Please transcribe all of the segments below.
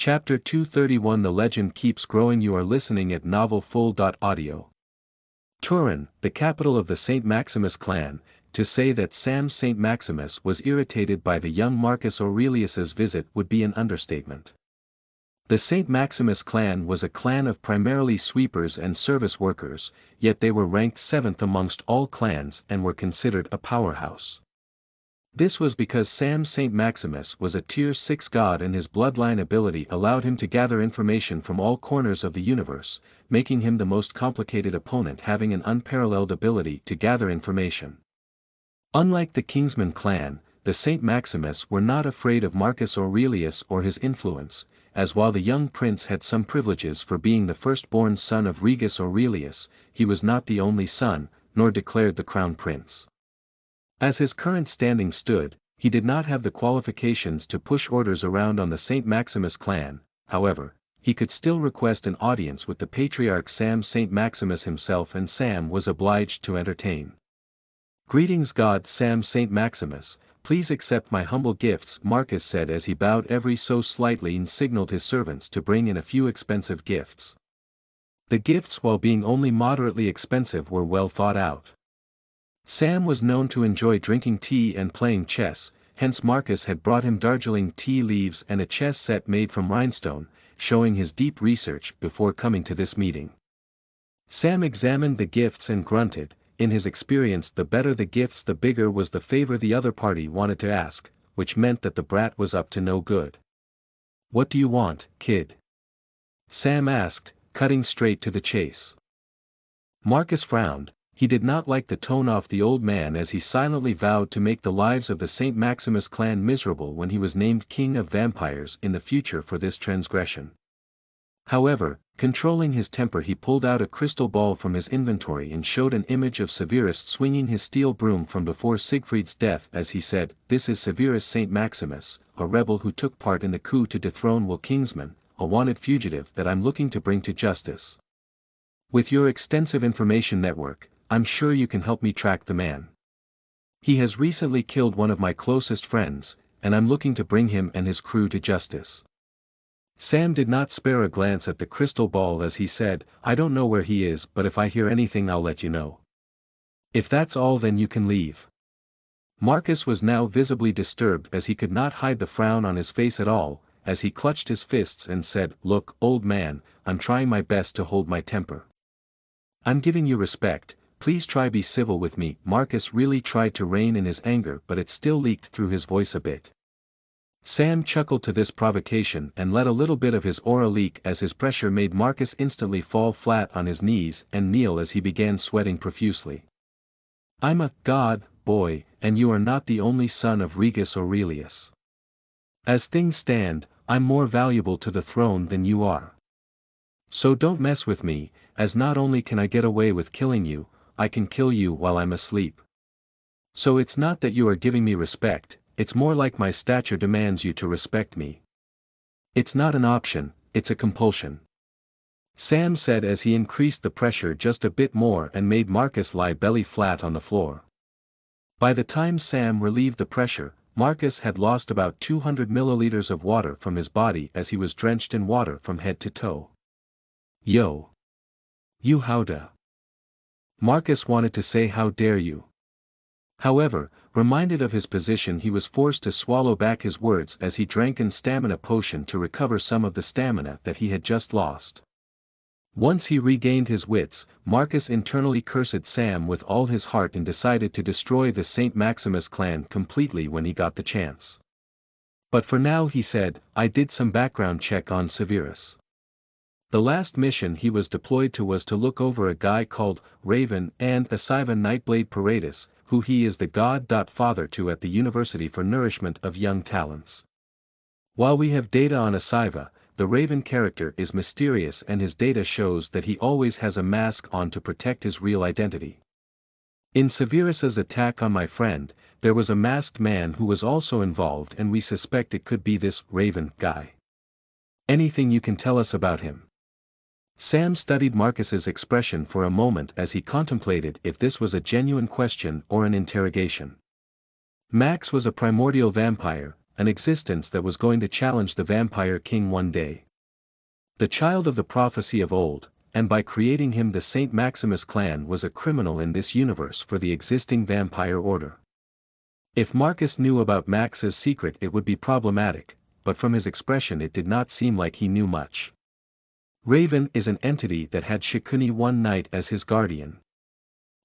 Chapter 231 The legend keeps growing. You are listening at novelfull.audio. Turin, the capital of the St. Maximus clan. To say that Sam St. Maximus was irritated by the young Marcus Aurelius's visit would be an understatement. The St. Maximus clan was a clan of primarily sweepers and service workers, yet they were ranked 7th amongst all clans and were considered a powerhouse. This was because Sam St. Maximus was a tier 6 god and his bloodline ability allowed him to gather information from all corners of the universe, making him the most complicated opponent, having an unparalleled ability to gather information. Unlike the Kingsman clan, the St. Maximus were not afraid of Marcus Aurelius or his influence, as while the young prince had some privileges for being the firstborn son of Regus Aurelius, he was not the only son, nor declared the crown prince. As his current standing stood, he did not have the qualifications to push orders around on the St. Maximus clan. However, he could still request an audience with the patriarch Sam St. Maximus himself, and Sam was obliged to entertain. "Greetings, God Sam St. Maximus, please accept my humble gifts," Marcus said as he bowed ever so slightly and signaled his servants to bring in a few expensive gifts. The gifts, while being only moderately expensive, were well thought out. Sam was known to enjoy drinking tea and playing chess, hence Marcus had brought him Darjeeling tea leaves and a chess set made from rhinestone, showing his deep research before coming to this meeting. Sam examined the gifts and grunted. In his experience, the better the gifts, the bigger was the favor the other party wanted to ask, which meant that the brat was up to no good. "What do you want, kid?" Sam asked, cutting straight to the chase. Marcus frowned. He did not like the tone of the old man, as he silently vowed to make the lives of the St. Maximus clan miserable when he was named king of vampires in the future for this transgression. However, controlling his temper, he pulled out a crystal ball from his inventory and showed an image of Severus swinging his steel broom from before Siegfried's death as he said, "This is Severus St. Maximus, a rebel who took part in the coup to dethrone Will Kingsman, a wanted fugitive that I'm looking to bring to justice. With your extensive information network, I'm sure you can help me track the man. He has recently killed one of my closest friends, and I'm looking to bring him and his crew to justice." Sam did not spare a glance at the crystal ball as he said, "I don't know where he is, but if I hear anything I'll let you know. If that's all, then you can leave." Marcus was now visibly disturbed, as he could not hide the frown on his face at all, as he clutched his fists and said, "Look, old man, I'm trying my best to hold my temper. I'm giving you respect. Please try be civil with me." Marcus really tried to rein in his anger, but it still leaked through his voice a bit. Sam chuckled to this provocation and let a little bit of his aura leak as his pressure made Marcus instantly fall flat on his knees and kneel as he began sweating profusely. "I'm a god, boy, and you are not the only son of Regus Aurelius. As things stand, I'm more valuable to the throne than you are. So don't mess with me, as not only can I get away with killing you, I can kill you while I'm asleep. So it's not that you are giving me respect, it's more like my stature demands you to respect me. It's not an option, it's a compulsion," Sam said as he increased the pressure just a bit more and made Marcus lie belly flat on the floor. By the time Sam relieved the pressure, Marcus had lost about 200 milliliters of water from his body as he was drenched in water from head to toe. "Yo! You howda?" Marcus wanted to say "how dare you." However, reminded of his position, he was forced to swallow back his words as he drank an stamina potion to recover some of the stamina that he had just lost. Once he regained his wits, Marcus internally cursed Sam with all his heart and decided to destroy the St. Maximus clan completely when he got the chance. "But for now," he said, "I did some background check on Severus. The last mission he was deployed to was to look over a guy called Raven and Asiva Nightblade Paradis, who he is the god-father to at the University for Nourishment of Young Talents. While we have data on Asiva, the Raven character is mysterious and his data shows that he always has a mask on to protect his real identity. In Severus's attack on my friend, there was a masked man who was also involved and we suspect it could be this Raven guy. Anything you can tell us about him?" Sam studied Marcus's expression for a moment as he contemplated if this was a genuine question or an interrogation. "Max was a primordial vampire, an existence that was going to challenge the Vampire King one day. The child of the prophecy of old, and by creating him the Saint Maximus clan was a criminal in this universe for the existing vampire order. If Marcus knew about Max's secret it would be problematic, but from his expression it did not seem like he knew much. Raven is an entity that had Shikuni one night as his guardian.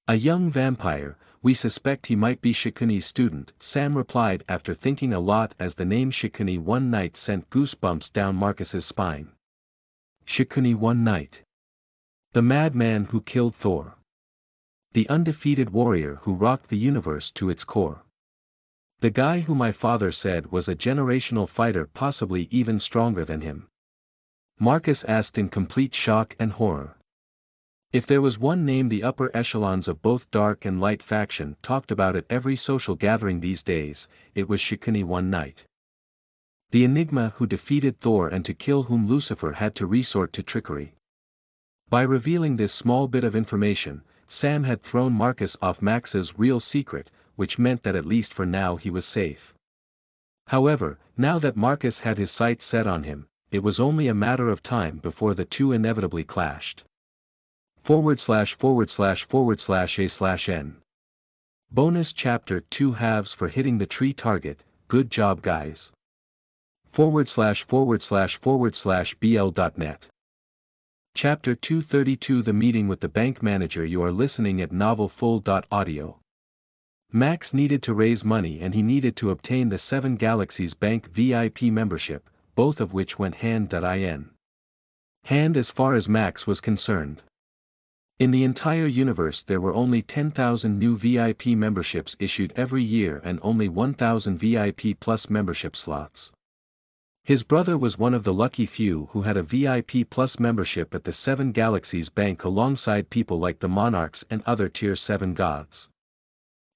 A young vampire, we suspect he might be Shikuni's student, Sam replied after thinking a lot as the name Shikuni one night sent goosebumps down Marcus's spine. Shikuni one night. The madman who killed Thor. The undefeated warrior who rocked the universe to its core. The guy who my father said was a generational fighter, possibly even stronger than him. Marcus asked in complete shock and horror. If there was one name the upper echelons of both dark and light faction talked about at every social gathering these days, it was Shikuni one night. The enigma who defeated Thor and to kill whom Lucifer had to resort to trickery. By revealing this small bit of information, Sam had thrown Marcus off Max's real secret, which meant that at least for now he was safe. However, now that Marcus had his sights set on him, it was only a matter of time before the two inevitably clashed. /////A/N. Bonus Chapter 2 Halves for hitting the tree target, good job guys. /////BL.net. Chapter 232 The Meeting with the Bank Manager. You are listening at novelfull.audio. Max needed to raise money and he needed to obtain the 7 Galaxies Bank VIP membership, both of which went hand as far as Max was concerned. In the entire universe there were only 10,000 new VIP memberships issued every year and only 1,000 VIP Plus membership slots. His brother was one of the lucky few who had a VIP Plus membership at the 7 Galaxies Bank alongside people like the Monarchs and other Tier 7 gods.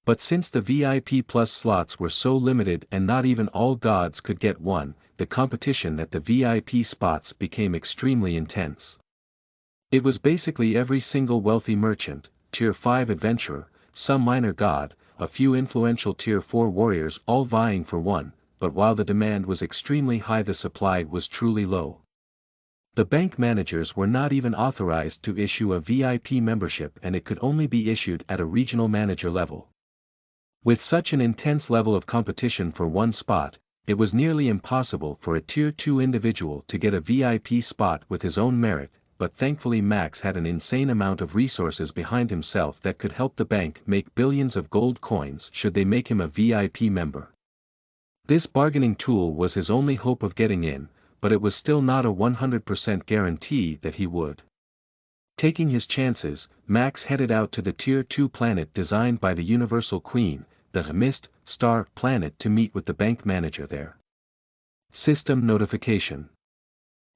But since the VIP Plus slots were so limited and not even all gods could get one, the competition at the VIP spots became extremely intense. It was basically every single wealthy merchant, Tier 5 adventurer, some minor god, a few influential Tier 4 warriors all vying for one, but while the demand was extremely high the supply was truly low. The bank managers were not even authorized to issue a VIP membership and it could only be issued at a regional manager level. With such an intense level of competition for one spot, it was nearly impossible for a Tier 2 individual to get a VIP spot with his own merit, but thankfully Max had an insane amount of resources behind himself that could help the bank make billions of gold coins should they make him a VIP member. This bargaining tool was his only hope of getting in, but it was still not a 100% guarantee that he would. Taking his chances, Max headed out to the Tier 2 planet designed by the Universal Queen, the Mist Star planet, to meet with the bank manager there. System notification.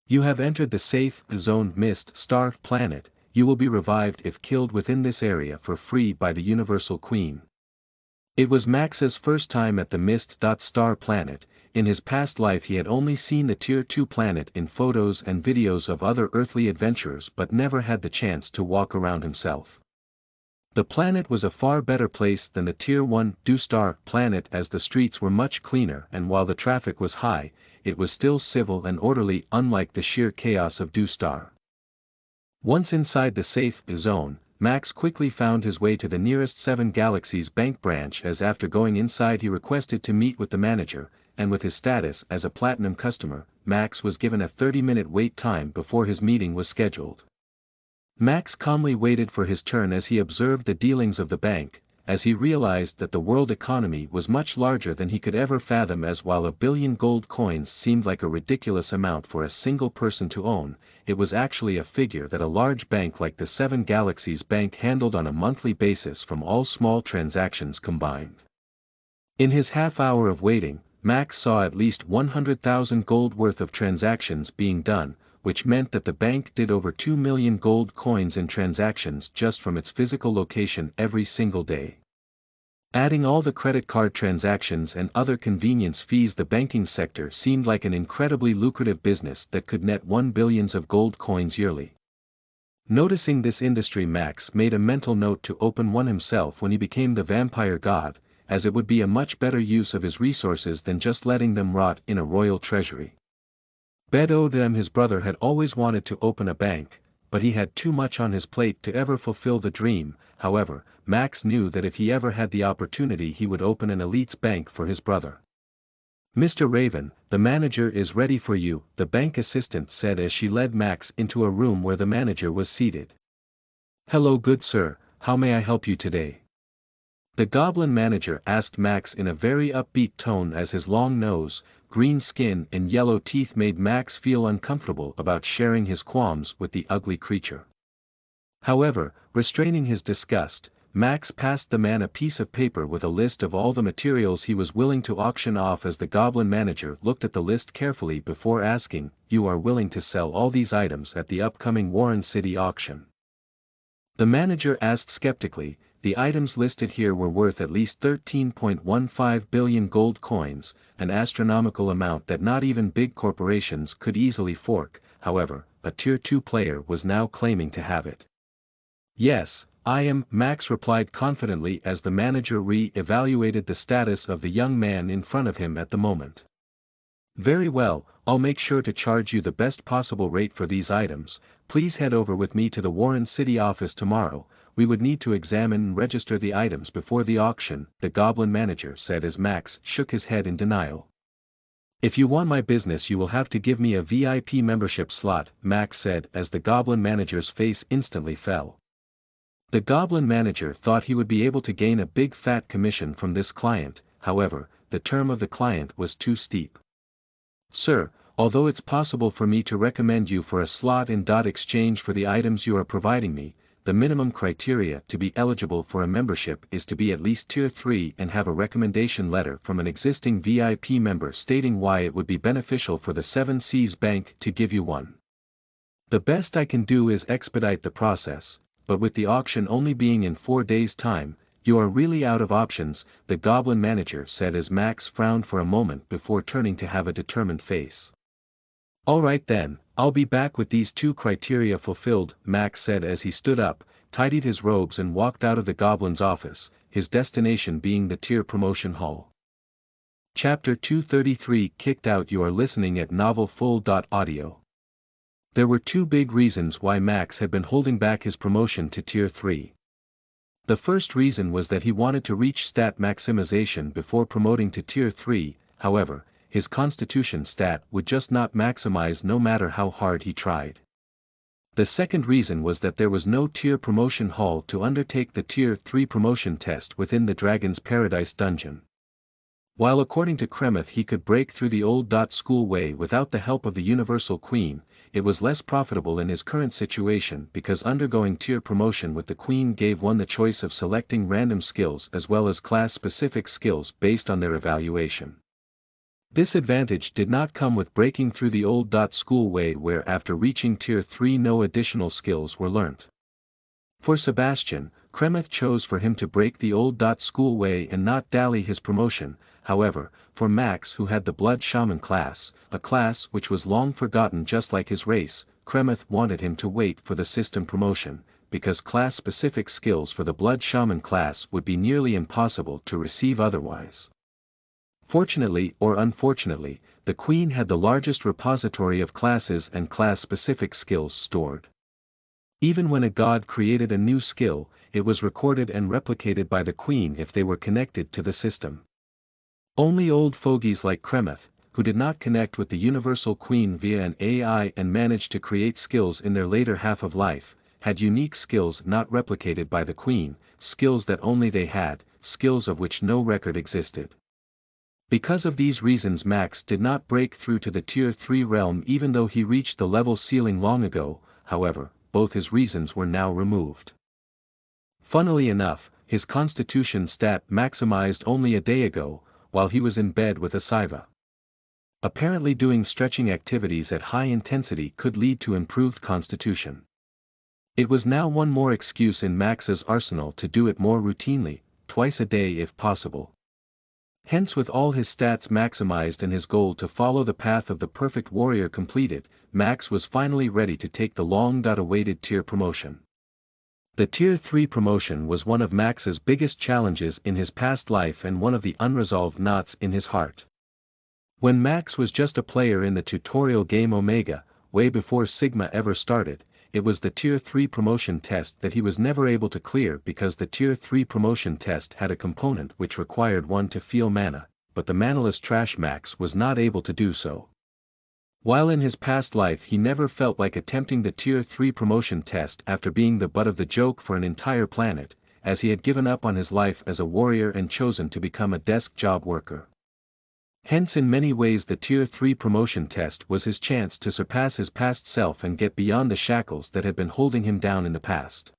You have entered the safe zone Mist Star planet. You will be revived if killed within this area for free by the Universal Queen. It was Max's first time at the Mist Star planet. In his past life he had only seen the Tier 2 planet in photos and videos of other earthly adventurers but never had the chance to walk around himself. The planet was a far better place than the Tier 1 Star planet as the streets were much cleaner and while the traffic was high, it was still civil and orderly, unlike the sheer chaos of Star. Once inside the safe zone, Max quickly found his way to the nearest 7 Galaxies Bank branch as after going inside he requested to meet with the manager, and with his status as a platinum customer, Max was given a 30-minute wait time before his meeting was scheduled. Max calmly waited for his turn as he observed the dealings of the bank, as he realized that the world economy was much larger than he could ever fathom, as while 1 billion gold coins seemed like a ridiculous amount for a single person to own, it was actually a figure that a large bank like the 7 Galaxies Bank handled on a monthly basis from all small transactions combined. In his half hour of waiting, Max saw at least 100,000 gold worth of transactions being done, which meant that the bank did over 2 million gold coins in transactions just from its physical location every single day. Adding all the credit card transactions and other convenience fees, the banking sector seemed like an incredibly lucrative business that could net 1 billion of gold coins yearly. Noticing this industry, Max made a mental note to open one himself when he became the vampire god, as it would be a much better use of his resources than just letting them rot in a royal treasury. Bedouin, his brother, had always wanted to open a bank, but he had too much on his plate to ever fulfill the dream. However, Max knew that if he ever had the opportunity he would open an elite's bank for his brother. "Mr. Raven, the manager is ready for you," the bank assistant said as she led Max into a room where the manager was seated. "Hello good sir, how may I help you today?" The goblin manager asked Max in a very upbeat tone as his long nose, green skin and yellow teeth made Max feel uncomfortable about sharing his qualms with the ugly creature. However, restraining his disgust, Max passed the man a piece of paper with a list of all the materials he was willing to auction off as the goblin manager looked at the list carefully before asking, "You are willing to sell all these items at the upcoming Warren City auction?" The manager asked skeptically. The items listed here were worth at least 13.15 billion gold coins, an astronomical amount that not even big corporations could easily fork. However, a Tier 2 player was now claiming to have it. "Yes, I am," Max replied confidently as the manager re-evaluated the status of the young man in front of him at the moment. "Very well, I'll make sure to charge you the best possible rate for these items. Please head over with me to the Warren City office tomorrow. We would need to examine and register the items before the auction," the goblin manager said as Max shook his head in denial. "If you want my business you will have to give me a VIP membership slot," Max said as the goblin manager's face instantly fell. The goblin manager thought he would be able to gain a big fat commission from this client. However, the term of the client was too steep. "Sir, although it's possible for me to recommend you for a slot in exchange for the items you are providing me, the minimum criteria to be eligible for a membership is to be at least Tier 3 and have a recommendation letter from an existing VIP member stating why it would be beneficial for the 7 Seas Bank to give you one. The best I can do is expedite the process, but with the auction only being in 4 days' time, you are really out of options," the goblin manager said as Max frowned for a moment before turning to have a determined face. "Alright then, I'll be back with these 2 criteria fulfilled," Max said as he stood up, tidied his robes and walked out of the goblin's office, his destination being the tier promotion hall. Chapter 233 Kicked Out. You are listening at novelfull.audio. There were 2 big reasons why Max had been holding back his promotion to Tier 3. The first reason was that he wanted to reach stat maximization before promoting to Tier 3, however, his constitution stat would just not maximize no matter how hard he tried. The second reason was that there was no tier promotion hall to undertake the Tier 3 promotion test within the Dragon's Paradise dungeon. While according to Kremeth he could break through the old school way without the help of the Universal Queen, it was less profitable in his current situation because undergoing tier promotion with the Queen gave one the choice of selecting random skills as well as class-specific skills based on their evaluation. This advantage did not come with breaking through the old school way where after reaching Tier 3 no additional skills were learnt. For Sebastian, Kremeth chose for him to break the old school way and not dally his promotion. However, for Max who had the Blood Shaman class, a class which was long forgotten just like his race, Kremeth wanted him to wait for the system promotion, because class-specific skills for the Blood Shaman class would be nearly impossible to receive otherwise. Fortunately or unfortunately, the Queen had the largest repository of classes and class-specific skills stored. Even when a god created a new skill, it was recorded and replicated by the Queen if they were connected to the system. Only old fogies like Kremeth, who did not connect with the Universal Queen via an AI and managed to create skills in their later half of life, had unique skills not replicated by the Queen, skills that only they had, skills of which no record existed. Because of these reasons Max did not break through to the Tier 3 realm even though he reached the level ceiling long ago. However, both his reasons were now removed. Funnily enough, his constitution stat maximized only a day ago, while he was in bed with Asiva. Apparently doing stretching activities at high intensity could lead to improved constitution. It was now one more excuse in Max's arsenal to do it more routinely, twice a day if possible. Hence with all his stats maximized and his goal to follow the path of the perfect warrior completed, Max was finally ready to take the long-awaited tier promotion. The Tier 3 promotion was one of Max's biggest challenges in his past life and one of the unresolved knots in his heart. When Max was just a player in the tutorial game Omega, way before Sigma ever started, it was the Tier 3 promotion test that he was never able to clear because the Tier 3 promotion test had a component which required one to feel mana, but the manaless trash Max was not able to do so. While in his past life he never felt like attempting the Tier 3 promotion test after being the butt of the joke for an entire planet, as he had given up on his life as a warrior and chosen to become a desk job worker. Hence in many ways the Tier 3 promotion test was his chance to surpass his past self and get beyond the shackles that had been holding him down in the past.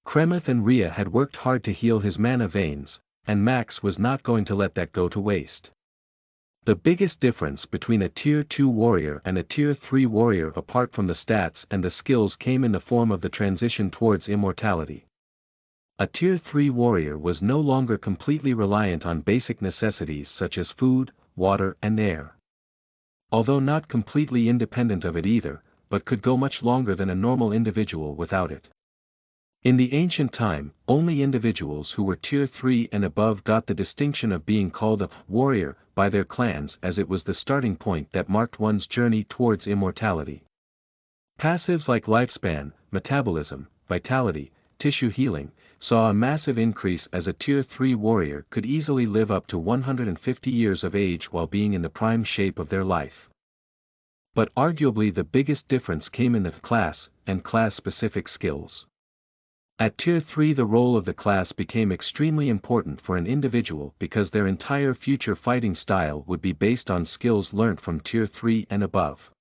Kremeth and Rhea had worked hard to heal his mana veins, and Max was not going to let that go to waste. The biggest difference between a Tier 2 warrior and a Tier 3 warrior apart from the stats and the skills came in the form of the transition towards immortality. A Tier 3 warrior was no longer completely reliant on basic necessities such as food, water and air. Although not completely independent of it either, but could go much longer than a normal individual without it. In the ancient time, only individuals who were Tier 3 and above got the distinction of being called a warrior by their clans, as it was the starting point that marked one's journey towards immortality. Passives like lifespan, metabolism, vitality, tissue healing, saw a massive increase as a Tier 3 warrior could easily live up to 150 years of age while being in the prime shape of their life. But arguably the biggest difference came in the class and class-specific skills. At Tier 3 the role of the class became extremely important for an individual because their entire future fighting style would be based on skills learnt from Tier 3 and above.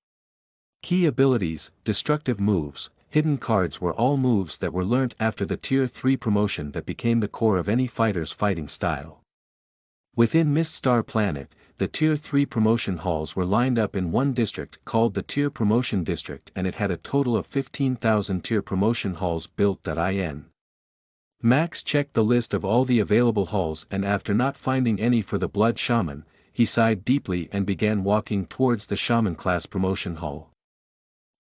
Key abilities, destructive moves, hidden cards were all moves that were learnt after the Tier 3 promotion that became the core of any fighter's fighting style. Within Miststar Planet, the Tier 3 promotion halls were lined up in one district called the Tier Promotion District, and it had a total of 15,000 tier promotion halls built.in. Max checked the list of all the available halls and after not finding any for the Blood Shaman, he sighed deeply and began walking towards the Shaman class promotion hall.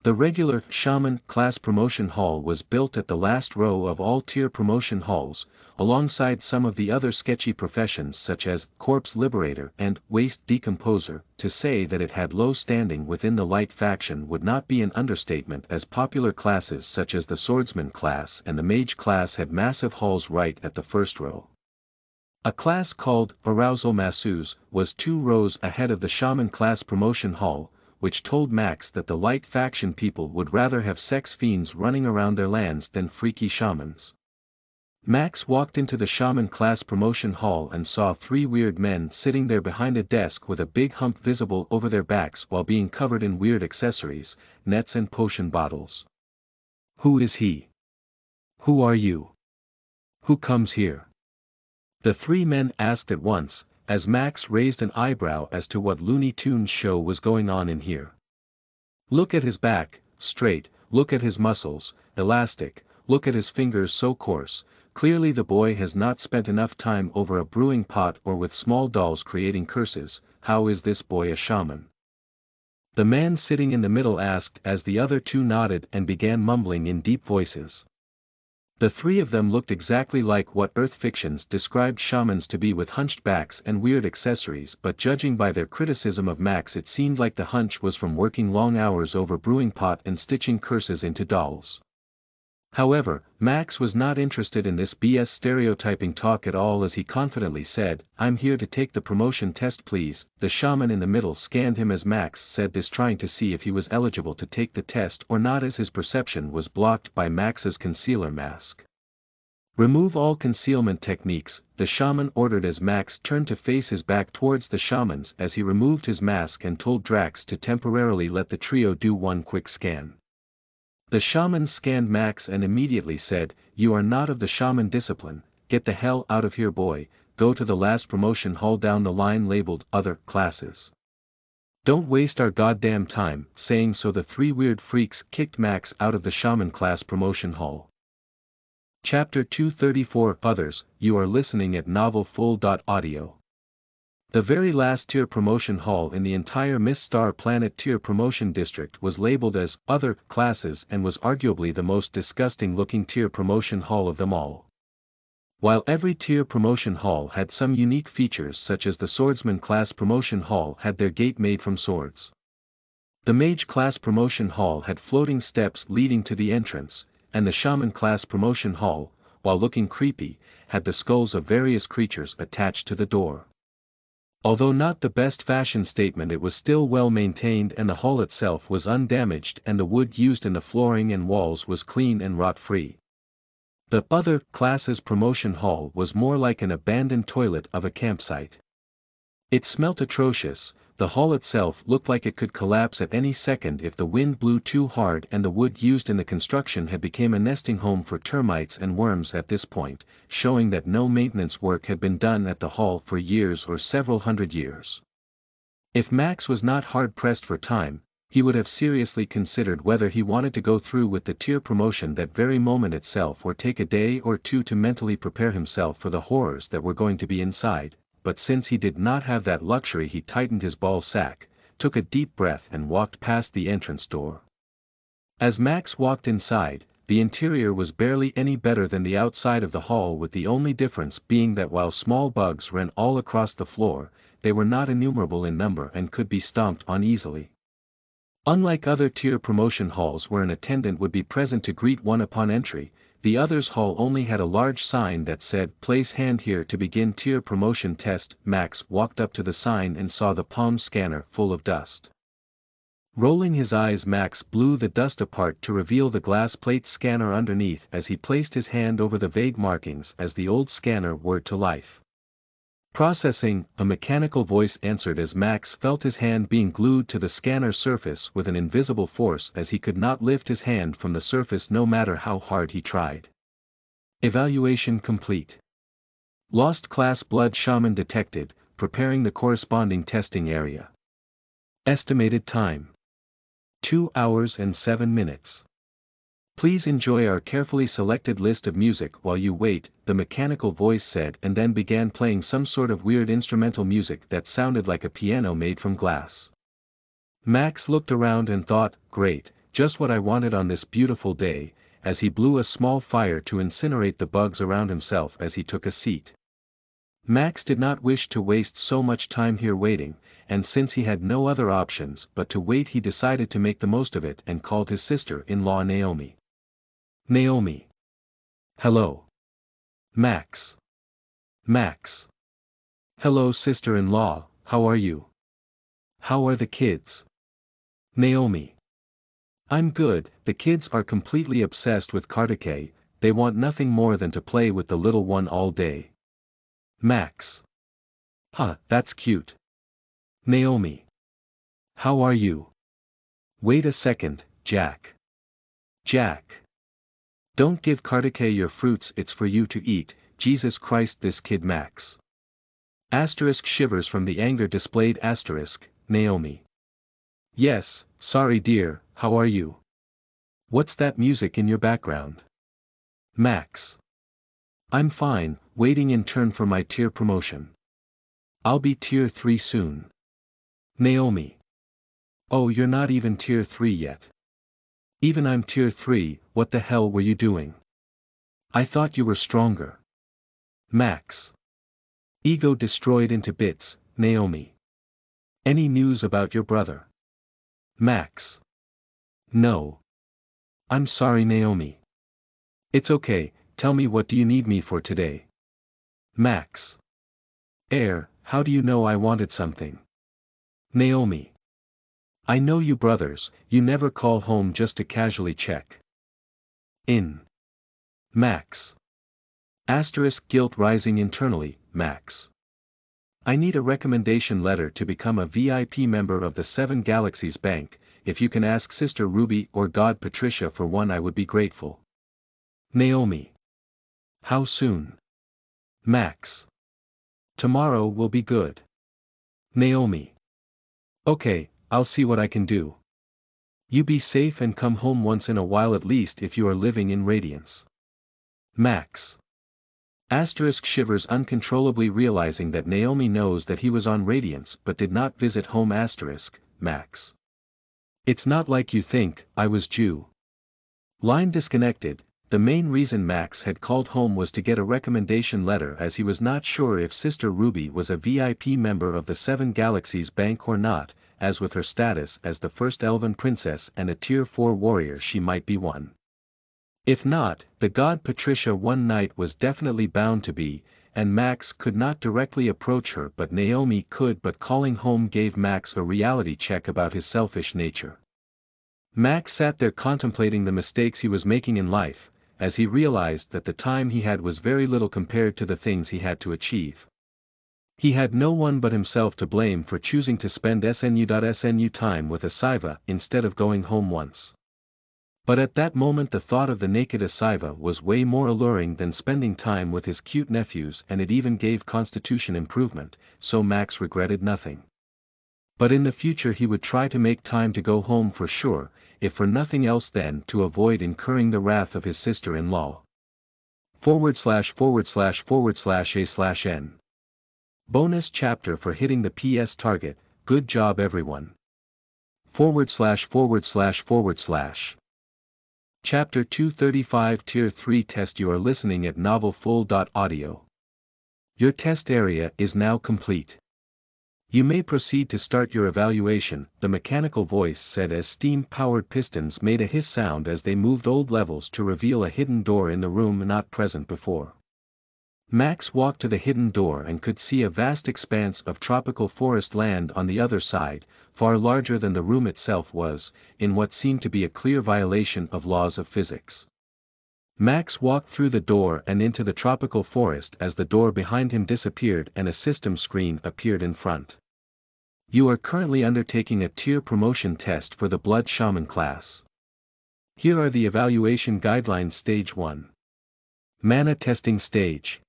The regular Shaman class promotion hall was built at the last row of all tier promotion halls, alongside some of the other sketchy professions such as Corpse Liberator and Waste Decomposer. To say that it had low standing within the Light faction would not be an understatement, as popular classes such as the Swordsman class and the Mage class had massive halls right at the first row. A class called Arousal Masseuse was 2 rows ahead of the Shaman class promotion hall, which told Max that the Light faction people would rather have sex fiends running around their lands than freaky shamans. Max walked into the Shaman class promotion hall and saw 3 weird men sitting there behind a desk with a big hump visible over their backs while being covered in weird accessories, nets and potion bottles. Who is he? Who are you? Who comes here? The 3 men asked at once, as Max raised an eyebrow as to what Looney Tunes show was going on in here. Look at his back, straight, look at his muscles, elastic, look at his fingers so coarse, clearly the boy has not spent enough time over a brewing pot or with small dolls creating curses. How is this boy a shaman? The man sitting in the middle asked as the other 2 nodded and began mumbling in deep voices. The 3 of them looked exactly like what Earth fictions described shamans to be, with hunched backs and weird accessories, but judging by their criticism of Max it seemed like the hunch was from working long hours over brewing pot and stitching curses into dolls. However, Max was not interested in this BS stereotyping talk at all, as he confidently said, "I'm here to take the promotion test please." The shaman in the middle scanned him as Max said this, trying to see if he was eligible to take the test or not, as his perception was blocked by Max's concealer mask. "Remove all concealment techniques," the shaman ordered as Max turned to face his back towards the shamans as he removed his mask and told Drax to temporarily let the trio do one quick scan. The shaman scanned Max and immediately said, "You are not of the shaman discipline, get the hell out of here boy, go to the last promotion hall down the line labeled Other Classes. Don't waste our goddamn time." Saying so, the 3 weird freaks kicked Max out of the shaman class promotion hall. Chapter 234 Others. You are listening at novelfull.audio. The very last tier promotion hall in the entire Miss Star Planet tier promotion district was labeled as Other Classes and was arguably the most disgusting looking tier promotion hall of them all. While every tier promotion hall had some unique features such as the Swordsman class promotion hall had their gate made from swords. The Mage class promotion hall had floating steps leading to the entrance, and the Shaman class promotion hall, while looking creepy, had the skulls of various creatures attached to the door. Although not the best fashion statement, it was still well maintained and the hall itself was undamaged and the wood used in the flooring and walls was clean and rot-free. The Other Classes promotion hall was more like an abandoned toilet of a campsite. It smelt atrocious. The hall itself looked like it could collapse at any second if the wind blew too hard, and the wood used in the construction had become a nesting home for termites and worms at this point, showing that no maintenance work had been done at the hall for years or several hundred years. If Max was not hard-pressed for time, he would have seriously considered whether he wanted to go through with the tier promotion that very moment itself or take a day or two to mentally prepare himself for the horrors that were going to be inside, but since he did not have that luxury, he tightened his ball sack, took a deep breath and walked past the entrance door. As Max walked inside, the interior was barely any better than the outside of the hall, with the only difference being that while small bugs ran all across the floor, they were not innumerable in number and could be stomped on easily. Unlike other tier promotion halls where an attendant would be present to greet one upon entry, the Others hall only had a large sign that said, "Place hand here to begin tier promotion test." Max walked up to the sign and saw the palm scanner full of dust. Rolling his eyes, Max blew the dust apart to reveal the glass plate scanner underneath as he placed his hand over the vague markings as the old scanner whirred to life. "Processing," a mechanical voice answered as Max felt his hand being glued to the scanner surface with an invisible force as he could not lift his hand from the surface no matter how hard he tried. Evaluation complete. Lost class blood shaman detected, preparing the corresponding testing area. Estimated time: 2 hours and 7 minutes. Please enjoy our carefully selected list of music while you wait, the mechanical voice said, and then began playing some sort of weird instrumental music that sounded like a piano made from glass. Max looked around and thought, great, just what I wanted on this beautiful day, as he blew a small fire to incinerate the bugs around himself as he took a seat. Max did not wish to waste so much time here waiting, and since he had no other options but to wait, he decided to make the most of it and called his sister-in-law Naomi. "Naomi." "Hello." "Max." "Max." "Hello sister-in-law, how are you? How are the kids?" "Naomi." "I'm good, the kids are completely obsessed with Kartake, they want nothing more than to play with the little one all day." "Max." "Huh, that's cute." "Naomi." "How are you?" "Wait a second, Jack." "Jack. Don't give Kartake your fruits, it's for you to eat." "Jesus Christ, this kid." Max. Asterisk shivers from the anger displayed. Asterisk, Naomi. "Yes, sorry dear, how are you? What's that music in your background?" Max. "I'm fine, waiting in turn for my tier promotion. I'll be tier 3 soon." Naomi. "Oh, you're not even tier 3 yet." "Even I'm tier 3, what the hell were you doing? I thought you were stronger." Max. Ego destroyed into bits. Naomi. "Any news about your brother?" Max. "No. I'm sorry Naomi." "It's okay, tell me, what do you need me for today?" Max. How do you know I wanted something?" Naomi. "I know you brothers, you never call home just to casually check in." Max. Asterisk guilt rising internally. Max. "I need a recommendation letter to become a VIP member of the 7 Galaxies Bank. If you can ask Sister Ruby or God Patricia for one, I would be grateful." Naomi. "How soon?" Max. "Tomorrow will be good." Naomi. "Okay, I'll see what I can do. You be safe and come home once in a while at least if you are living in Radiance." Max. Asterisk shivers uncontrollably realizing that Naomi knows that he was on Radiance but did not visit home asterisk, Max. It's not like you think, I was Jew. Line disconnected. The main reason Max had called home was to get a recommendation letter as he was not sure if Sister Ruby was a VIP member of the Seven Galaxies Bank or not, as with her status as the first Elven princess and a Tier 4 warrior she might be one. If not, the god Patricia one night was definitely bound to be, and Max could not directly approach her but Naomi could, but calling home gave Max a reality check about his selfish nature. Max sat there contemplating the mistakes he was making in life, as he realized that the time he had was very little compared to the things he had to achieve. He had no one but himself to blame for choosing to spend SNU time with Asiva instead of going home once. But at that moment the thought of the naked Asiva was way more alluring than spending time with his cute nephews, and it even gave constitution improvement, so Max regretted nothing. But in the future he would try to make time to go home for sure, if for nothing else then to avoid incurring the wrath of his sister-in-law. /////A/N. Bonus chapter for hitting the PS target, good job everyone. ////. Chapter 235 Tier 3 Test. You are listening at novelfull.audio. Your test area is now complete. You may proceed to start your evaluation, the mechanical voice said as steam-powered pistons made a hiss sound as they moved old levels to reveal a hidden door in the room not present before. Max walked to the hidden door and could see a vast expanse of tropical forest land on the other side, far larger than the room itself was, in what seemed to be a clear violation of laws of physics. Max walked through the door and into the tropical forest as the door behind him disappeared and a system screen appeared in front. You are currently undertaking a tier promotion test for the Blood Shaman class. Here are the evaluation guidelines. Stage 1. Mana testing stage.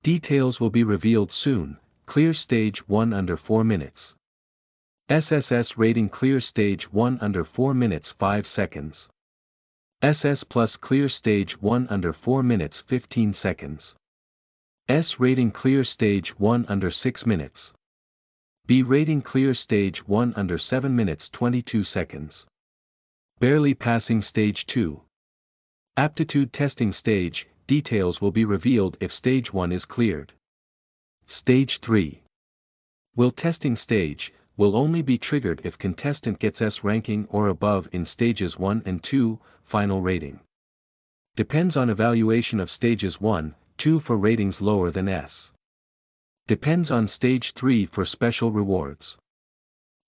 Details will be revealed soon. Clear stage 1 under 4 minutes. SSS rating clear stage 1 under 4 minutes 5 seconds. SS plus clear stage 1 under 4 minutes 15 seconds. S rating clear stage 1 under 6 minutes. B rating clear stage 1 under 7 minutes 22 seconds. Barely passing stage 2. Aptitude testing stage. Details will be revealed if stage 1 is cleared. Stage 3. Will testing stage, will only be triggered if contestant gets S ranking or above in stages 1 and 2, final rating. Depends on evaluation of stages 1, 2 for ratings lower than S. Depends on stage 3 for special rewards.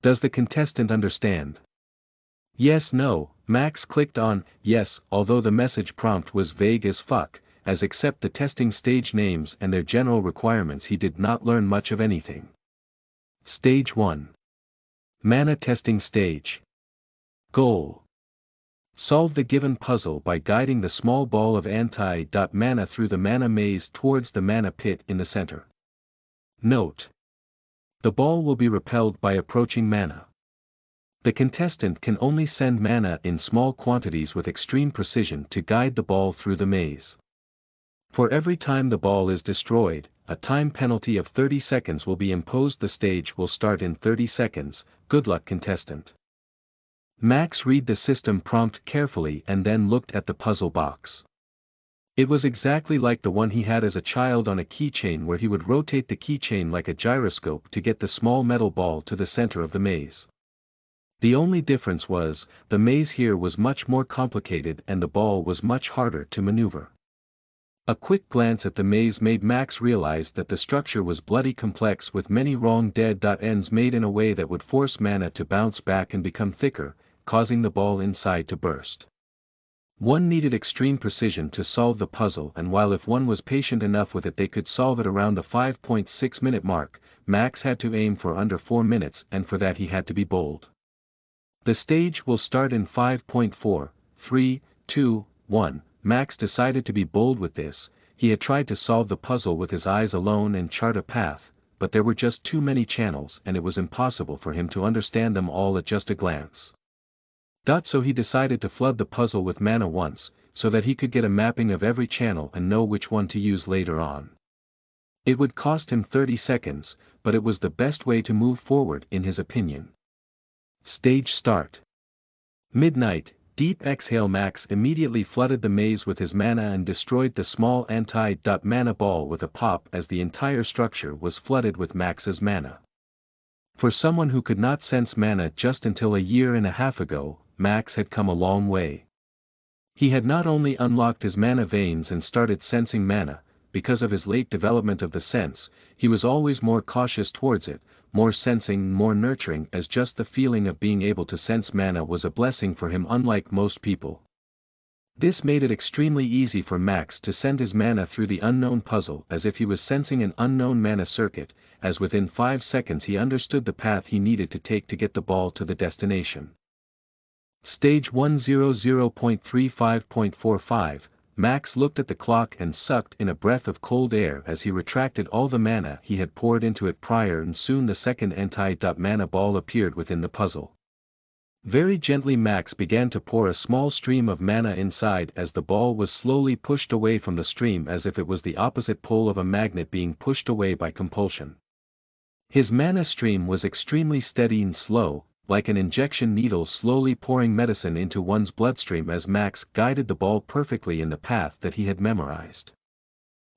Does the contestant understand? Yes, no. Max clicked on yes, although the message prompt was vague as fuck, as except the testing stage names and their general requirements he did not learn much of anything. Stage 1. Mana testing stage. Goal. Solve the given puzzle by guiding the small ball of anti-mana through the mana maze towards the mana pit in the center. Note. The ball will be repelled by approaching mana. The contestant can only send mana in small quantities with extreme precision to guide the ball through the maze. For every time the ball is destroyed, a time penalty of 30 seconds will be imposed. The stage will start in 30 seconds, good luck contestant. Max read the system prompt carefully and then looked at the puzzle box. It was exactly like the one he had as a child on a keychain, where he would rotate the keychain like a gyroscope to get the small metal ball to the center of the maze. The only difference was, the maze here was much more complicated and the ball was much harder to maneuver. A quick glance at the maze made Max realize that the structure was bloody complex with many wrong dead ends made in a way that would force mana to bounce back and become thicker, causing the ball inside to burst. One needed extreme precision to solve the puzzle, and while if one was patient enough with it they could solve it around the 5.6 minute mark, Max had to aim for under 4 minutes, and for that he had to be bold. The stage will start in 5.4, 3, 2, 1. Max decided to be bold with this. He had tried to solve the puzzle with his eyes alone and chart a path, but there were just too many channels and it was impossible for him to understand them all at just a glance. So he decided to flood the puzzle with mana once, so that he could get a mapping of every channel and know which one to use later on. It would cost him 30 seconds, but it was the best way to move forward in his opinion. Stage start. Midnight, deep exhale. Max immediately flooded the maze with his mana and destroyed the small anti-mana ball with a pop as the entire structure was flooded with Max's mana. For someone who could not sense mana just until a year and a half ago, Max had come a long way. He had not only unlocked his mana veins and started sensing mana, because of his late development of the sense, he was always more cautious towards it, more sensing, more nurturing, as just the feeling of being able to sense mana was a blessing for him unlike most people. This made it extremely easy for Max to send his mana through the unknown puzzle as if he was sensing an unknown mana circuit, as within 5 seconds he understood the path he needed to take to get the ball to the destination. Stage 100.35.45, Max looked at the clock and sucked in a breath of cold air as he retracted all the mana he had poured into it prior, and soon the second anti-mana ball appeared within the puzzle. Very gently Max began to pour a small stream of mana inside as the ball was slowly pushed away from the stream as if it was the opposite pole of a magnet being pushed away by compulsion. His mana stream was extremely steady and slow, like an injection needle slowly pouring medicine into one's bloodstream as Max guided the ball perfectly in the path that he had memorized.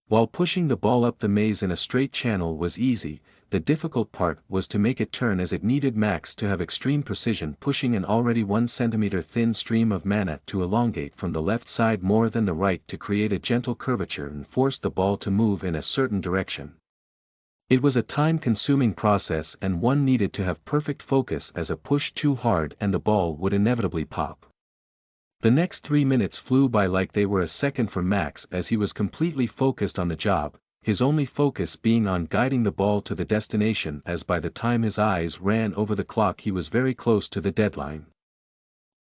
While pushing the ball up the maze in a straight channel was easy, the difficult part was to make it turn as it needed Max to have extreme precision, pushing an already 1 centimeter thin stream of mana to elongate from the left side more than the right to create a gentle curvature and force the ball to move in a certain direction. It was a time-consuming process and one needed to have perfect focus, as a push too hard and the ball would inevitably pop. The next 3 minutes flew by like they were a second for Max as he was completely focused on the job, his only focus being on guiding the ball to the destination, as by the time his eyes ran over the clock he was very close to the deadline.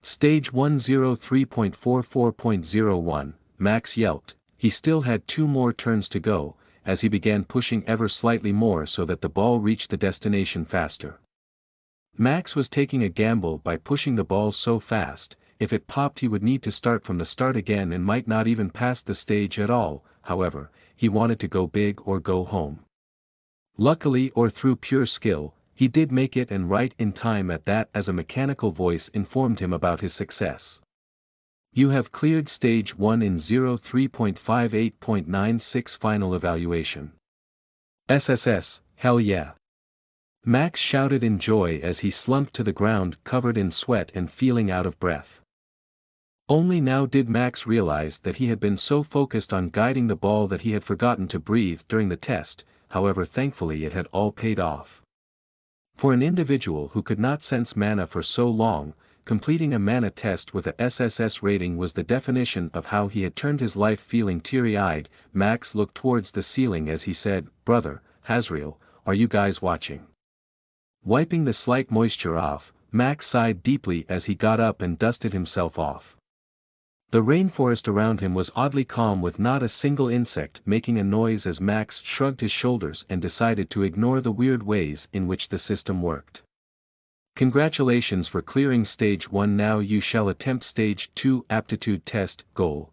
Stage 103.44.01, Max yelped. He still had 2 more turns to go, as he began pushing ever slightly more so that the ball reached the destination faster. Max was taking a gamble by pushing the ball so fast. If it popped he would need to start from the start again and might not even pass the stage at all. However, he wanted to go big or go home. Luckily, or through pure skill, he did make it, and right in time at that, as a mechanical voice informed him about his success. You have cleared stage 1 in 03.58.96 final evaluation. SSS, hell yeah. Max shouted in joy as he slumped to the ground covered in sweat and feeling out of breath. Only now did Max realize that he had been so focused on guiding the ball that he had forgotten to breathe during the test. However, thankfully it had all paid off. For an individual who could not sense mana for so long, completing a mana test with a SSS rating was the definition of how he had turned his life. Feeling teary-eyed, Max looked towards the ceiling as he said, "Brother, Hazriel, are you guys watching?" Wiping the slight moisture off, Max sighed deeply as he got up and dusted himself off. The rainforest around him was oddly calm, with not a single insect making a noise, as Max shrugged his shoulders and decided to ignore the weird ways in which the system worked. Congratulations for clearing stage 1. Now you shall attempt stage 2 aptitude test. Goal: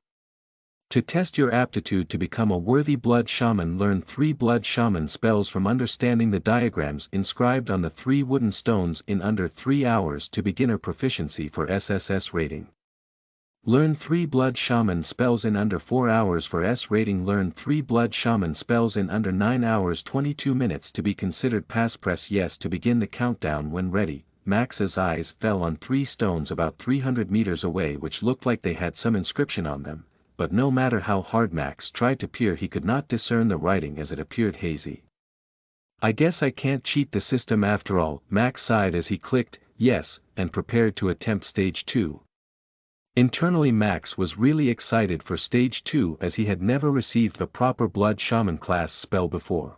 to test your aptitude to become a worthy blood shaman, learn 3 blood shaman spells from understanding the diagrams inscribed on the 3 wooden stones in under 3 hours to beginner proficiency for SSS rating. Learn 3 blood shaman spells in under 4 hours for S rating. Learn 3 blood shaman spells in under 9 hours 22 minutes to be considered pass. Press yes to begin the countdown when ready. Max's eyes fell on 3 stones about 300 meters away which looked like they had some inscription on them, but no matter how hard Max tried to peer he could not discern the writing as it appeared hazy. I guess I can't cheat the system after all, Max sighed as he clicked yes, and prepared to attempt stage 2. Internally Max was really excited for stage 2 as he had never received a proper blood shaman class spell before.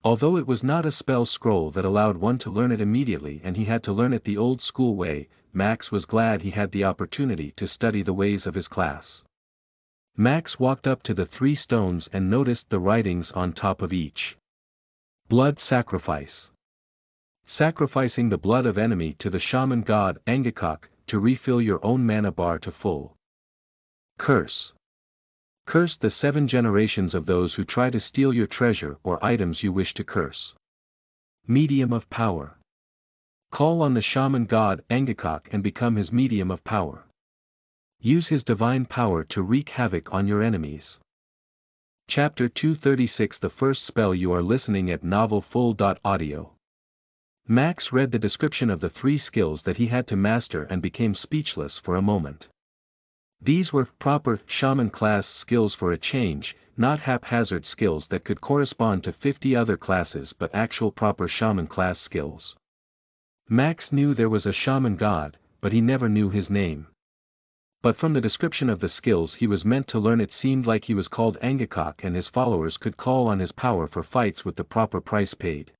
Although it was not a spell scroll that allowed one to learn it immediately and he had to learn it the old school way, Max was glad he had the opportunity to study the ways of his class. Max walked up to the 3 stones and noticed the writings on top of each. Blood sacrifice. Sacrificing the blood of enemy to the shaman god Angakok, to refill your own mana bar to full. Curse. Curse the 7 generations of those who try to steal your treasure or items you wish to curse. Medium of power. Call on the shaman god Angakok and become his medium of power. Use his divine power to wreak havoc on your enemies. Chapter 236. The first spell. You are listening at novelfull.audio. Max read the description of the 3 skills that he had to master and became speechless for a moment. These were proper shaman class skills for a change, not haphazard skills that could correspond to 50 other classes but actual proper shaman class skills. Max knew there was a shaman god, but he never knew his name. But from the description of the skills he was meant to learn, it seemed like he was called Angakok and his followers could call on his power for fights with the proper price paid.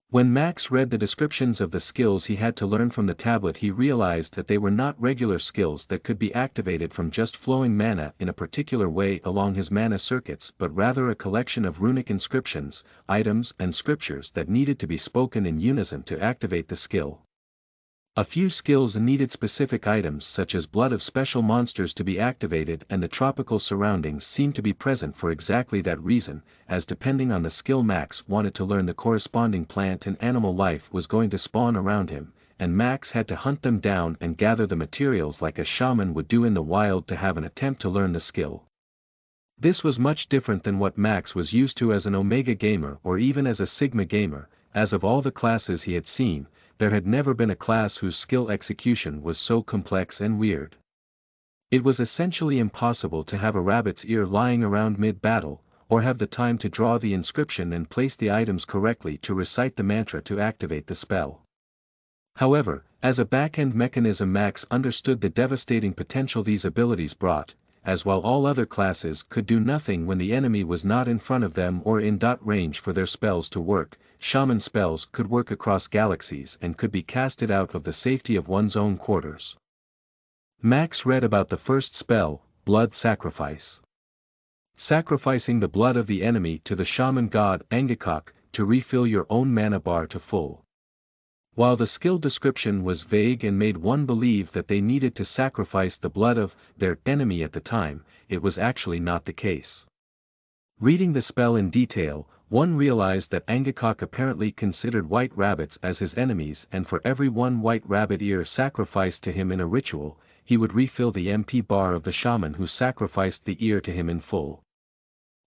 When Max read the descriptions of the skills he had to learn from the tablet, he realized that they were not regular skills that could be activated from just flowing mana in a particular way along his mana circuits, but rather a collection of runic inscriptions, items and scriptures that needed to be spoken in unison to activate the skill. A few skills needed specific items such as blood of special monsters to be activated, and the tropical surroundings seemed to be present for exactly that reason, as depending on the skill Max wanted to learn, the corresponding plant and animal life was going to spawn around him, and Max had to hunt them down and gather the materials like a shaman would do in the wild to have an attempt to learn the skill. This was much different than what Max was used to as an Omega gamer or even as a Sigma gamer, as of all the classes he had seen, there had never been a class whose skill execution was so complex and weird. It was essentially impossible to have a rabbit's ear lying around mid-battle, or have the time to draw the inscription and place the items correctly to recite the mantra to activate the spell. However, as a back-end mechanism, Max understood the devastating potential these abilities brought, as while all other classes could do nothing when the enemy was not in front of them or in range for their spells to work, shaman spells could work across galaxies and could be casted out of the safety of one's own quarters. Max read about the first spell, Blood Sacrifice. Sacrificing the blood of the enemy to the shaman god Angakok to refill your own mana bar to full. While the skill description was vague and made one believe that they needed to sacrifice the blood of their enemy at the time, it was actually not the case. Reading the spell in detail, one realized that Angakok apparently considered white rabbits as his enemies, and for every one white rabbit ear sacrificed to him in a ritual, he would refill the MP bar of the shaman who sacrificed the ear to him in full.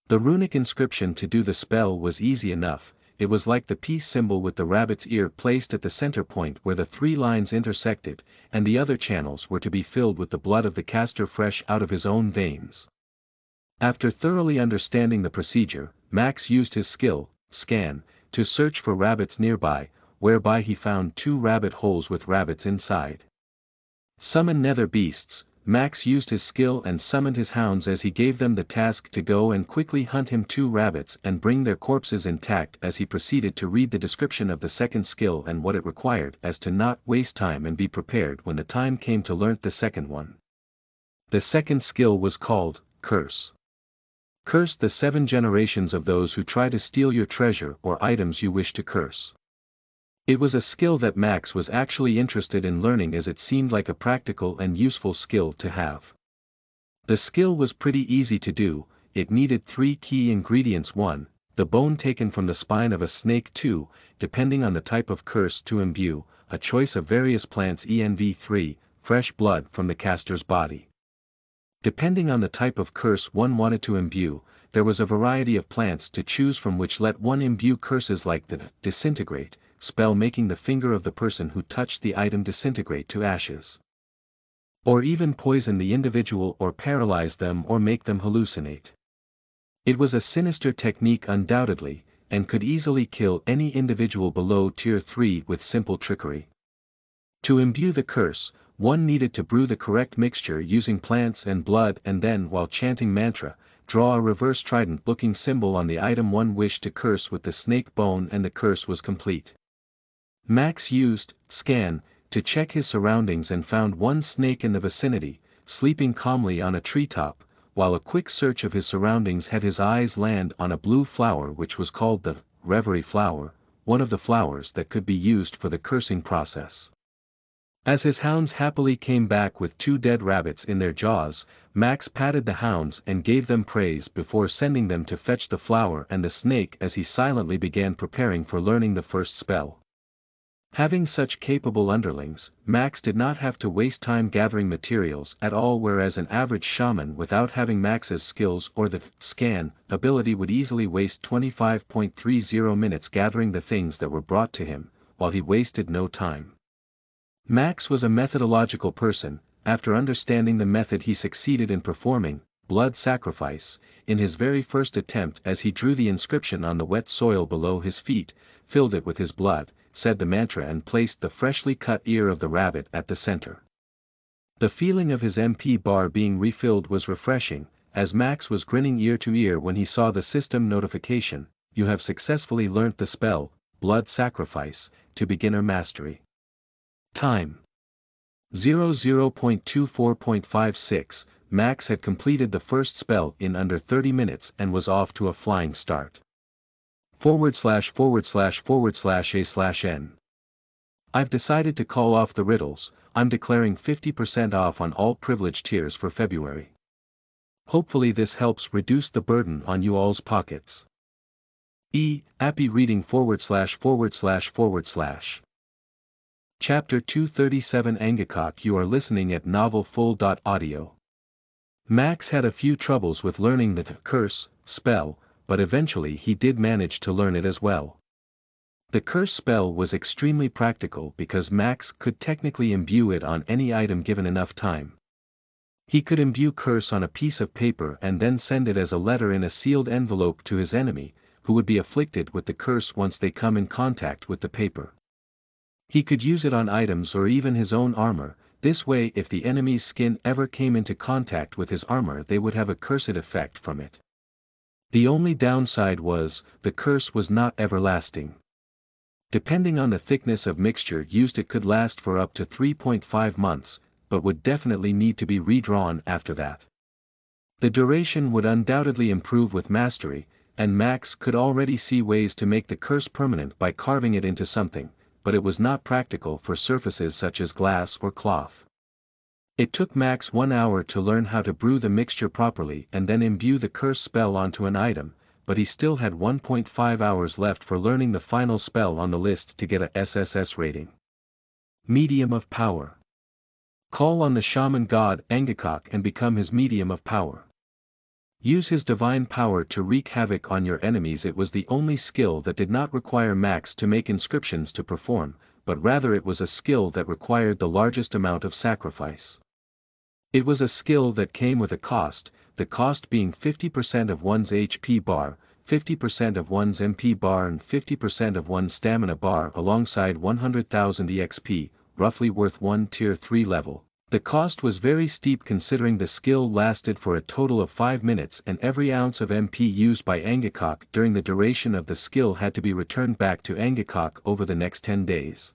The runic inscription to do the spell was easy enough. It was like the peace symbol with the rabbit's ear placed at the center point where the 3 lines intersected, and the other channels were to be filled with the blood of the caster fresh out of his own veins. After thoroughly understanding the procedure, Max used his skill, Scan, to search for rabbits nearby, whereby he found 2 rabbit holes with rabbits inside. Summon nether beasts. Max used his skill and summoned his hounds as he gave them the task to go and quickly hunt him 2 rabbits and bring their corpses intact, as he proceeded to read the description of the second skill and what it required, as to not waste time and be prepared when the time came to learn the second one. The second skill was called Curse. Curse the 7 generations of those who try to steal your treasure or items you wish to curse. It was a skill that Max was actually interested in learning, as it seemed like a practical and useful skill to have. The skill was pretty easy to do. It needed 3 key ingredients: 1, the bone taken from the spine of a snake; 2, depending on the type of curse to imbue, a choice of various plants; env 3, fresh blood from the caster's body. Depending on the type of curse one wanted to imbue, there was a variety of plants to choose from, which let one imbue curses like the Disintegrate spell, making the finger of the person who touched the item disintegrate to ashes. Or even poison the individual or paralyze them or make them hallucinate. It was a sinister technique undoubtedly, and could easily kill any individual below tier 3 with simple trickery. To imbue the curse, one needed to brew the correct mixture using plants and blood, and then, while chanting mantra, draw a reverse trident-looking symbol on the item one wished to curse with the snake bone, and the curse was complete. Max used Scan to check his surroundings and found 1 snake in the vicinity, sleeping calmly on a treetop, while a quick search of his surroundings had his eyes land on a blue flower which was called the Reverie flower, one of the flowers that could be used for the cursing process. As his hounds happily came back with 2 dead rabbits in their jaws, Max patted the hounds and gave them praise before sending them to fetch the flower and the snake as he silently began preparing for learning the first spell. Having such capable underlings, Max did not have to waste time gathering materials at all, whereas an average shaman without having Max's skills or the scan ability would easily waste 25.30 minutes gathering the things that were brought to him, while he wasted no time. Max was a methodological person. After understanding the method he succeeded in performing blood sacrifice in his very first attempt as he drew the inscription on the wet soil below his feet, filled it with his blood, said the mantra and placed the freshly cut ear of the rabbit at the center. The feeling of his MP bar being refilled was refreshing, as Max was grinning ear to ear when he saw the system notification, "You have successfully learnt the spell, blood sacrifice, to beginner mastery. Time 00.24.56, Max had completed the first spell in under 30 minutes and was off to a flying start. //////A/N. I've decided to call off the riddles. I'm declaring 50% off on all privilege tiers for February. Hopefully this helps reduce the burden on you all's pockets. Happy reading /////. Chapter 237 Angekok. You are listening at novelfull.audio. Max had a few troubles with learning the curse spell, but eventually he did manage to learn it as well. The curse spell was extremely practical because Max could technically imbue it on any item given enough time. He could imbue curse on a piece of paper and then send it as a letter in a sealed envelope to his enemy, who would be afflicted with the curse once they come in contact with the paper. He could use it on items or even his own armor. This way, if the enemy's skin ever came into contact with his armor, they would have a cursed effect from it. The only downside was, the curse was not everlasting. Depending on the thickness of mixture used, it could last for up to 3.5 months, but would definitely need to be redrawn after that. The duration would undoubtedly improve with mastery, and Max could already see ways to make the curse permanent by carving it into something, but it was not practical for surfaces such as glass or cloth. It took Max 1 hour to learn how to brew the mixture properly and then imbue the curse spell onto an item, but he still had 1.5 hours left for learning the final spell on the list to get a SSS rating. Medium of Power. Call on the shaman god Angekok and become his medium of power. Use his divine power to wreak havoc on your enemies. It was the only skill that did not require Max to make inscriptions to perform, but rather it was a skill that required the largest amount of sacrifice. It was a skill that came with a cost, the cost being 50% of one's HP bar, 50% of one's MP bar and 50% of one's stamina bar alongside 100,000 EXP, roughly worth 1 tier 3 level. The cost was very steep considering the skill lasted for a total of 5 minutes and every ounce of MP used by Angekok during the duration of the skill had to be returned back to Angekok over the next 10 days.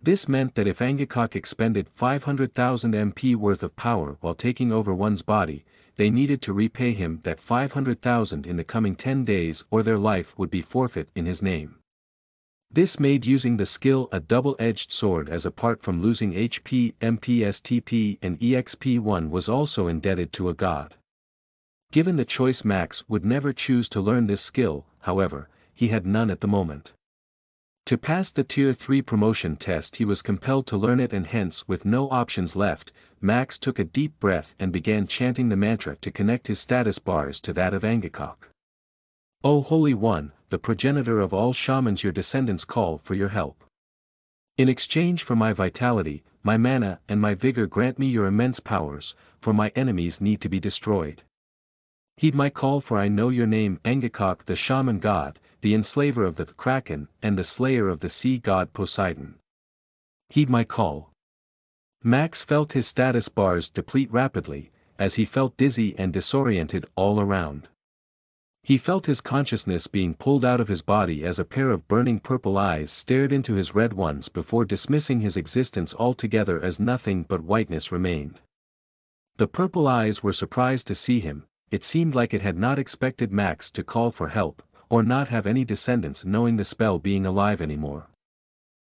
This meant that if Angekok expended 500,000 MP worth of power while taking over one's body, they needed to repay him that 500,000 in the coming 10 days or their life would be forfeit in his name. This made using the skill a double-edged sword, as apart from losing HP, MP, STP and EXP, one was also indebted to a god. Given the choice, Max would never choose to learn this skill. However, he had none at the moment. To pass the Tier 3 promotion test he was compelled to learn it, and hence with no options left, Max took a deep breath and began chanting the mantra to connect his status bars to that of Angekok. O Holy One, the progenitor of all shamans, your descendants call for your help. In exchange for my vitality, my mana and my vigor, grant me your immense powers, for my enemies need to be destroyed. Heed my call, for I know your name, Angekok, the shaman god, the enslaver of the Kraken and the slayer of the sea god Poseidon. Heed my call. Max felt his status bars deplete rapidly, as he felt dizzy and disoriented all around. He felt his consciousness being pulled out of his body as a pair of burning purple eyes stared into his red ones before dismissing his existence altogether as nothing but whiteness remained. The purple eyes were surprised to see him. It seemed like it had not expected Max to call for help, or not have any descendants knowing the spell being alive anymore.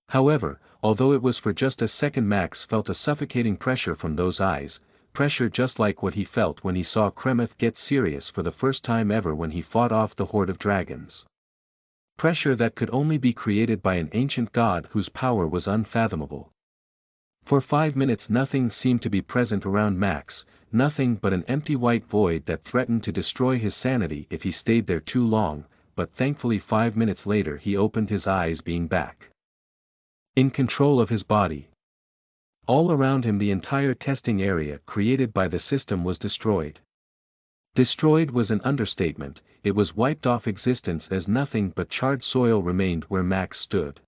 However, although it was for just a second, Max felt a suffocating pressure from those eyes, pressure just like what he felt when he saw Kremoth get serious for the first time ever when he fought off the horde of dragons. Pressure that could only be created by an ancient god whose power was unfathomable. For 5 minutes nothing seemed to be present around Max, nothing but an empty white void that threatened to destroy his sanity if he stayed there too long, but thankfully 5 minutes later he opened his eyes, being back in control of his body. All around him the entire testing area created by the system was destroyed. Destroyed was an understatement, it was wiped off existence as nothing but charred soil remained where Max stood.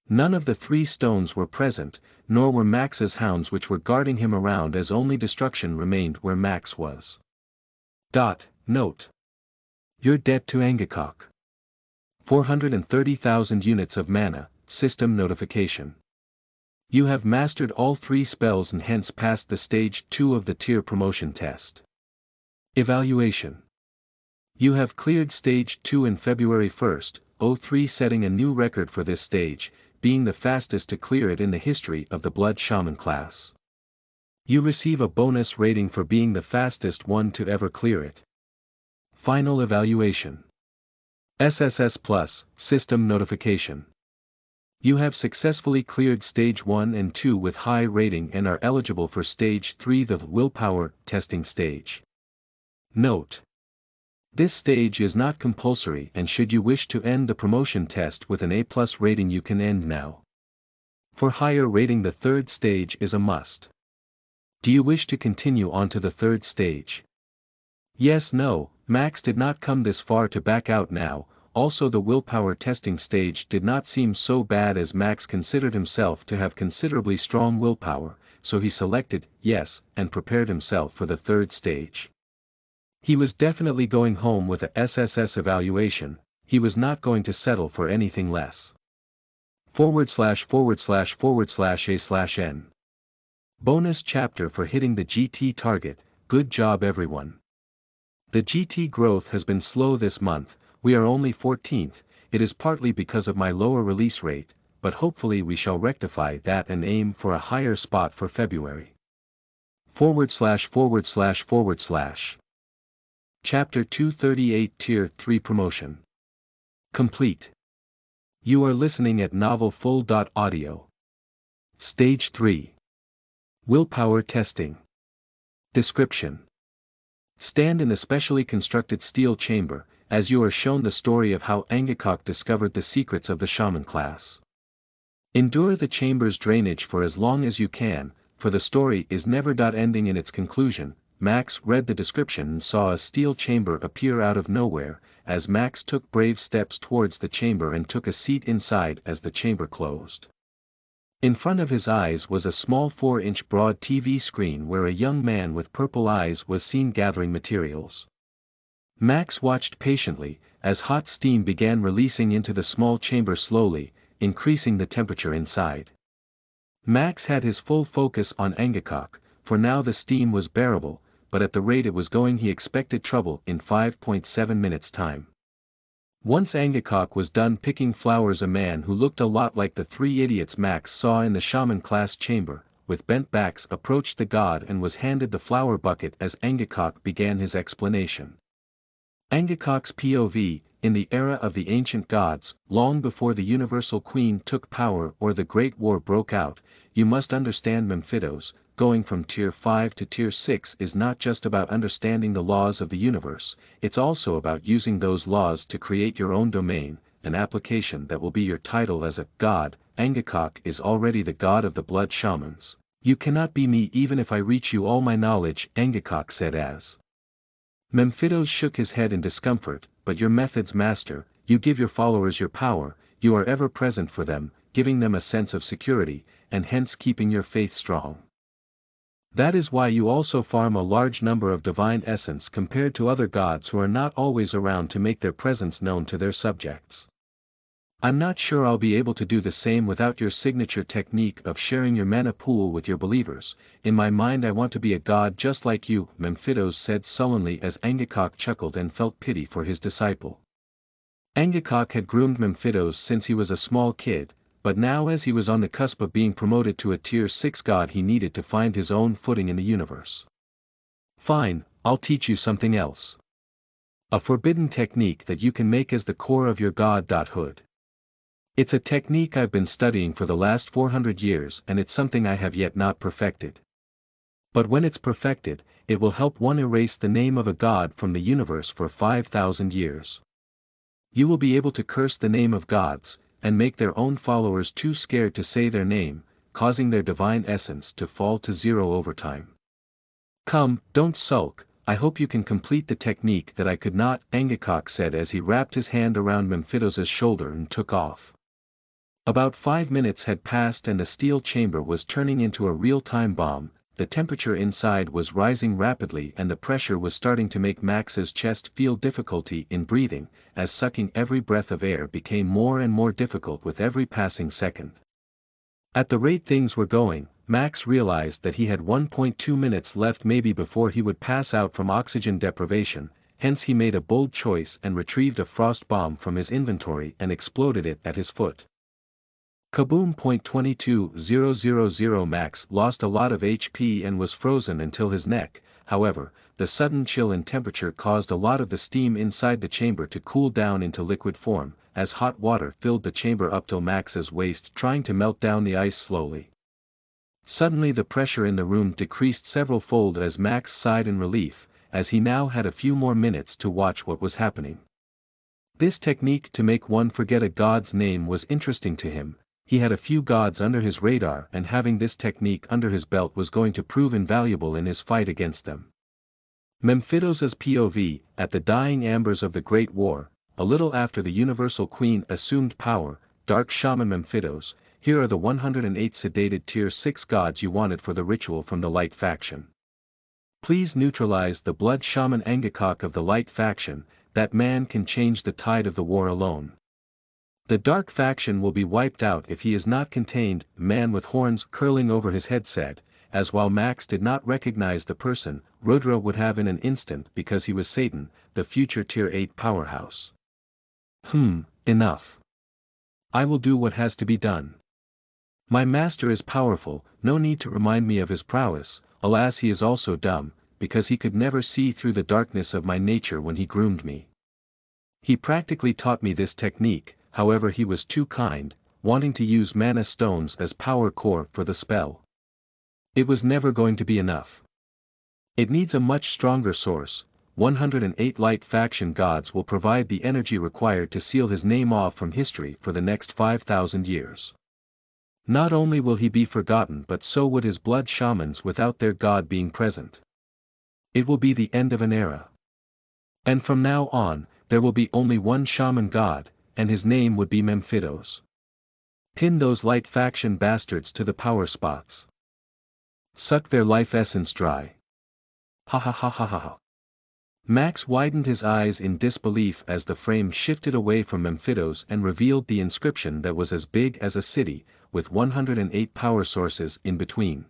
None of the 3 stones were present, nor were Max's hounds which were guarding him around, as only destruction remained where Max was. Note: You're dead to Angekok. 430,000 units of mana, system notification. You have mastered all 3 spells and hence passed the stage 2 of the tier promotion test. Evaluation. You have cleared stage 2 in February 1st, 03, setting a new record for this stage, being the fastest to clear it in the history of the Blood Shaman class. You receive a bonus rating for being the fastest one to ever clear it. Final evaluation. SSS Plus, system notification. You have successfully cleared stage 1 and 2 with high rating and are eligible for stage 3, the willpower testing stage. Note: this stage is not compulsory, and should you wish to end the promotion test with an A+ rating you can end now. For higher rating the 3rd stage is a must. Do you wish to continue on to the 3rd stage? Yes, no, Max did not come this far to back out now. Also the willpower testing stage did not seem so bad, as Max considered himself to have considerably strong willpower, so he selected yes and prepared himself for the 3rd stage. He was definitely going home with a SSS evaluation, he was not going to settle for anything less. /////A/N. Bonus chapter for hitting the GT target, good job everyone. The GT growth has been slow this month. We are only 14th, it is partly because of my lower release rate, but hopefully we shall rectify that and aim for a higher spot for February. ///// Chapter 238 Tier 3 Promotion. Complete. You are listening at novelfull.audio. Stage 3. Willpower testing. Description. Stand in the specially constructed steel chamber, as you are shown the story of how Angekok discovered the secrets of the shaman class. Endure the chamber's drainage for as long as you can, for the story is never ending in its conclusion. Max read the description and saw a steel chamber appear out of nowhere, as Max took brave steps towards the chamber and took a seat inside as the chamber closed. In front of his eyes was a small 4-inch broad TV screen where a young man with purple eyes was seen gathering materials. Max watched patiently, as hot steam began releasing into the small chamber slowly, increasing the temperature inside. Max had his full focus on Angekok, for now the steam was bearable, but at the rate it was going he expected trouble in 5.7 minutes time. Once Angekok was done picking flowers, a man who looked a lot like the 3 idiots Max saw in the shaman class chamber, with bent backs approached the god and was handed the flower bucket as Angekok began his explanation. Angekok's POV, in the era of the ancient gods, long before the Universal Queen took power or the Great War broke out, you must understand Memphitos, going from Tier 5 to Tier 6 is not just about understanding the laws of the universe, it's also about using those laws to create your own domain, an application that will be your title as a god. Angekok is already the god of the blood shamans. You cannot be me even if I reach you all my knowledge, Angekok said as Memphitos shook his head in discomfort, but your methods master, you give your followers your power, you are ever present for them, giving them a sense of security, and hence keeping your faith strong. That is why you also farm a large number of divine essence compared to other gods who are not always around to make their presence known to their subjects. I'm not sure I'll be able to do the same without your signature technique of sharing your mana pool with your believers. In my mind I want to be a god just like you, Memphitos said sullenly as Angekok chuckled and felt pity for his disciple. Angekok had groomed Memphitos since he was a small kid, but now as he was on the cusp of being promoted to a tier 6 god he needed to find his own footing in the universe. Fine, I'll teach you something else. A forbidden technique that you can make as the core of your god. Hood. It's a technique I've been studying for the last 400 years and it's something I have yet not perfected. But when it's perfected, it will help one erase the name of a god from the universe for 5,000 years. You will be able to curse the name of gods, and make their own followers too scared to say their name, causing their divine essence to fall to zero over time. Come, don't sulk, I hope you can complete the technique that I could not, Angakok said as he wrapped his hand around Memphidos's shoulder and took off. About 5 minutes had passed and the steel chamber was turning into a real-time bomb. The temperature inside was rising rapidly and the pressure was starting to make Max's chest feel difficulty in breathing, as sucking every breath of air became more and more difficult with every passing second. At the rate things were going, Max realized that he had 1.2 minutes left maybe before he would pass out from oxygen deprivation, hence he made a bold choice and retrieved a frost bomb from his inventory and exploded it at his foot. Kaboom! 22,000 Max lost a lot of HP and was frozen until his neck. However, the sudden chill in temperature caused a lot of the steam inside the chamber to cool down into liquid form, as hot water filled the chamber up till Max's waist, trying to melt down the ice slowly. Suddenly the pressure in the room decreased several-fold as Max sighed in relief, as he now had a few more minutes to watch what was happening. This technique to make one forget a god's name was interesting to him. He had a few gods under his radar and having this technique under his belt was going to prove invaluable in his fight against them. Memphidos's POV, at the dying embers of the Great War, a little after the Universal Queen assumed power, Dark Shaman Memphidos, here are the 108 sedated tier 6 gods you wanted for the ritual from the Light faction. Please neutralize the Blood Shaman Angakok of the Light faction, that man can change the tide of the war alone. The Dark faction will be wiped out if he is not contained, man with horns curling over his head said, as while Max did not recognize the person, Rudra would have in an instant because he was Satan, the future tier 8 powerhouse. Enough. I will do what has to be done. My master is powerful, no need to remind me of his prowess, alas he is also dumb, because he could never see through the darkness of my nature when he groomed me. He practically taught me this technique. However he was too kind, wanting to use mana stones as power core for the spell. It was never going to be enough. It needs a much stronger source. 108 Light faction gods will provide the energy required to seal his name off from history for the next 5,000 years. Not only will he be forgotten but so would his blood shamans without their god being present. It will be the end of an era. And from now on, there will be only one shaman god, and his name would be Memphidos. Pin those Light faction bastards to the power spots. Suck their life essence dry. Ha ha ha ha ha ha. Max widened his eyes in disbelief as the frame shifted away from Memphidos and revealed the inscription that was as big as a city, with 108 power sources in between.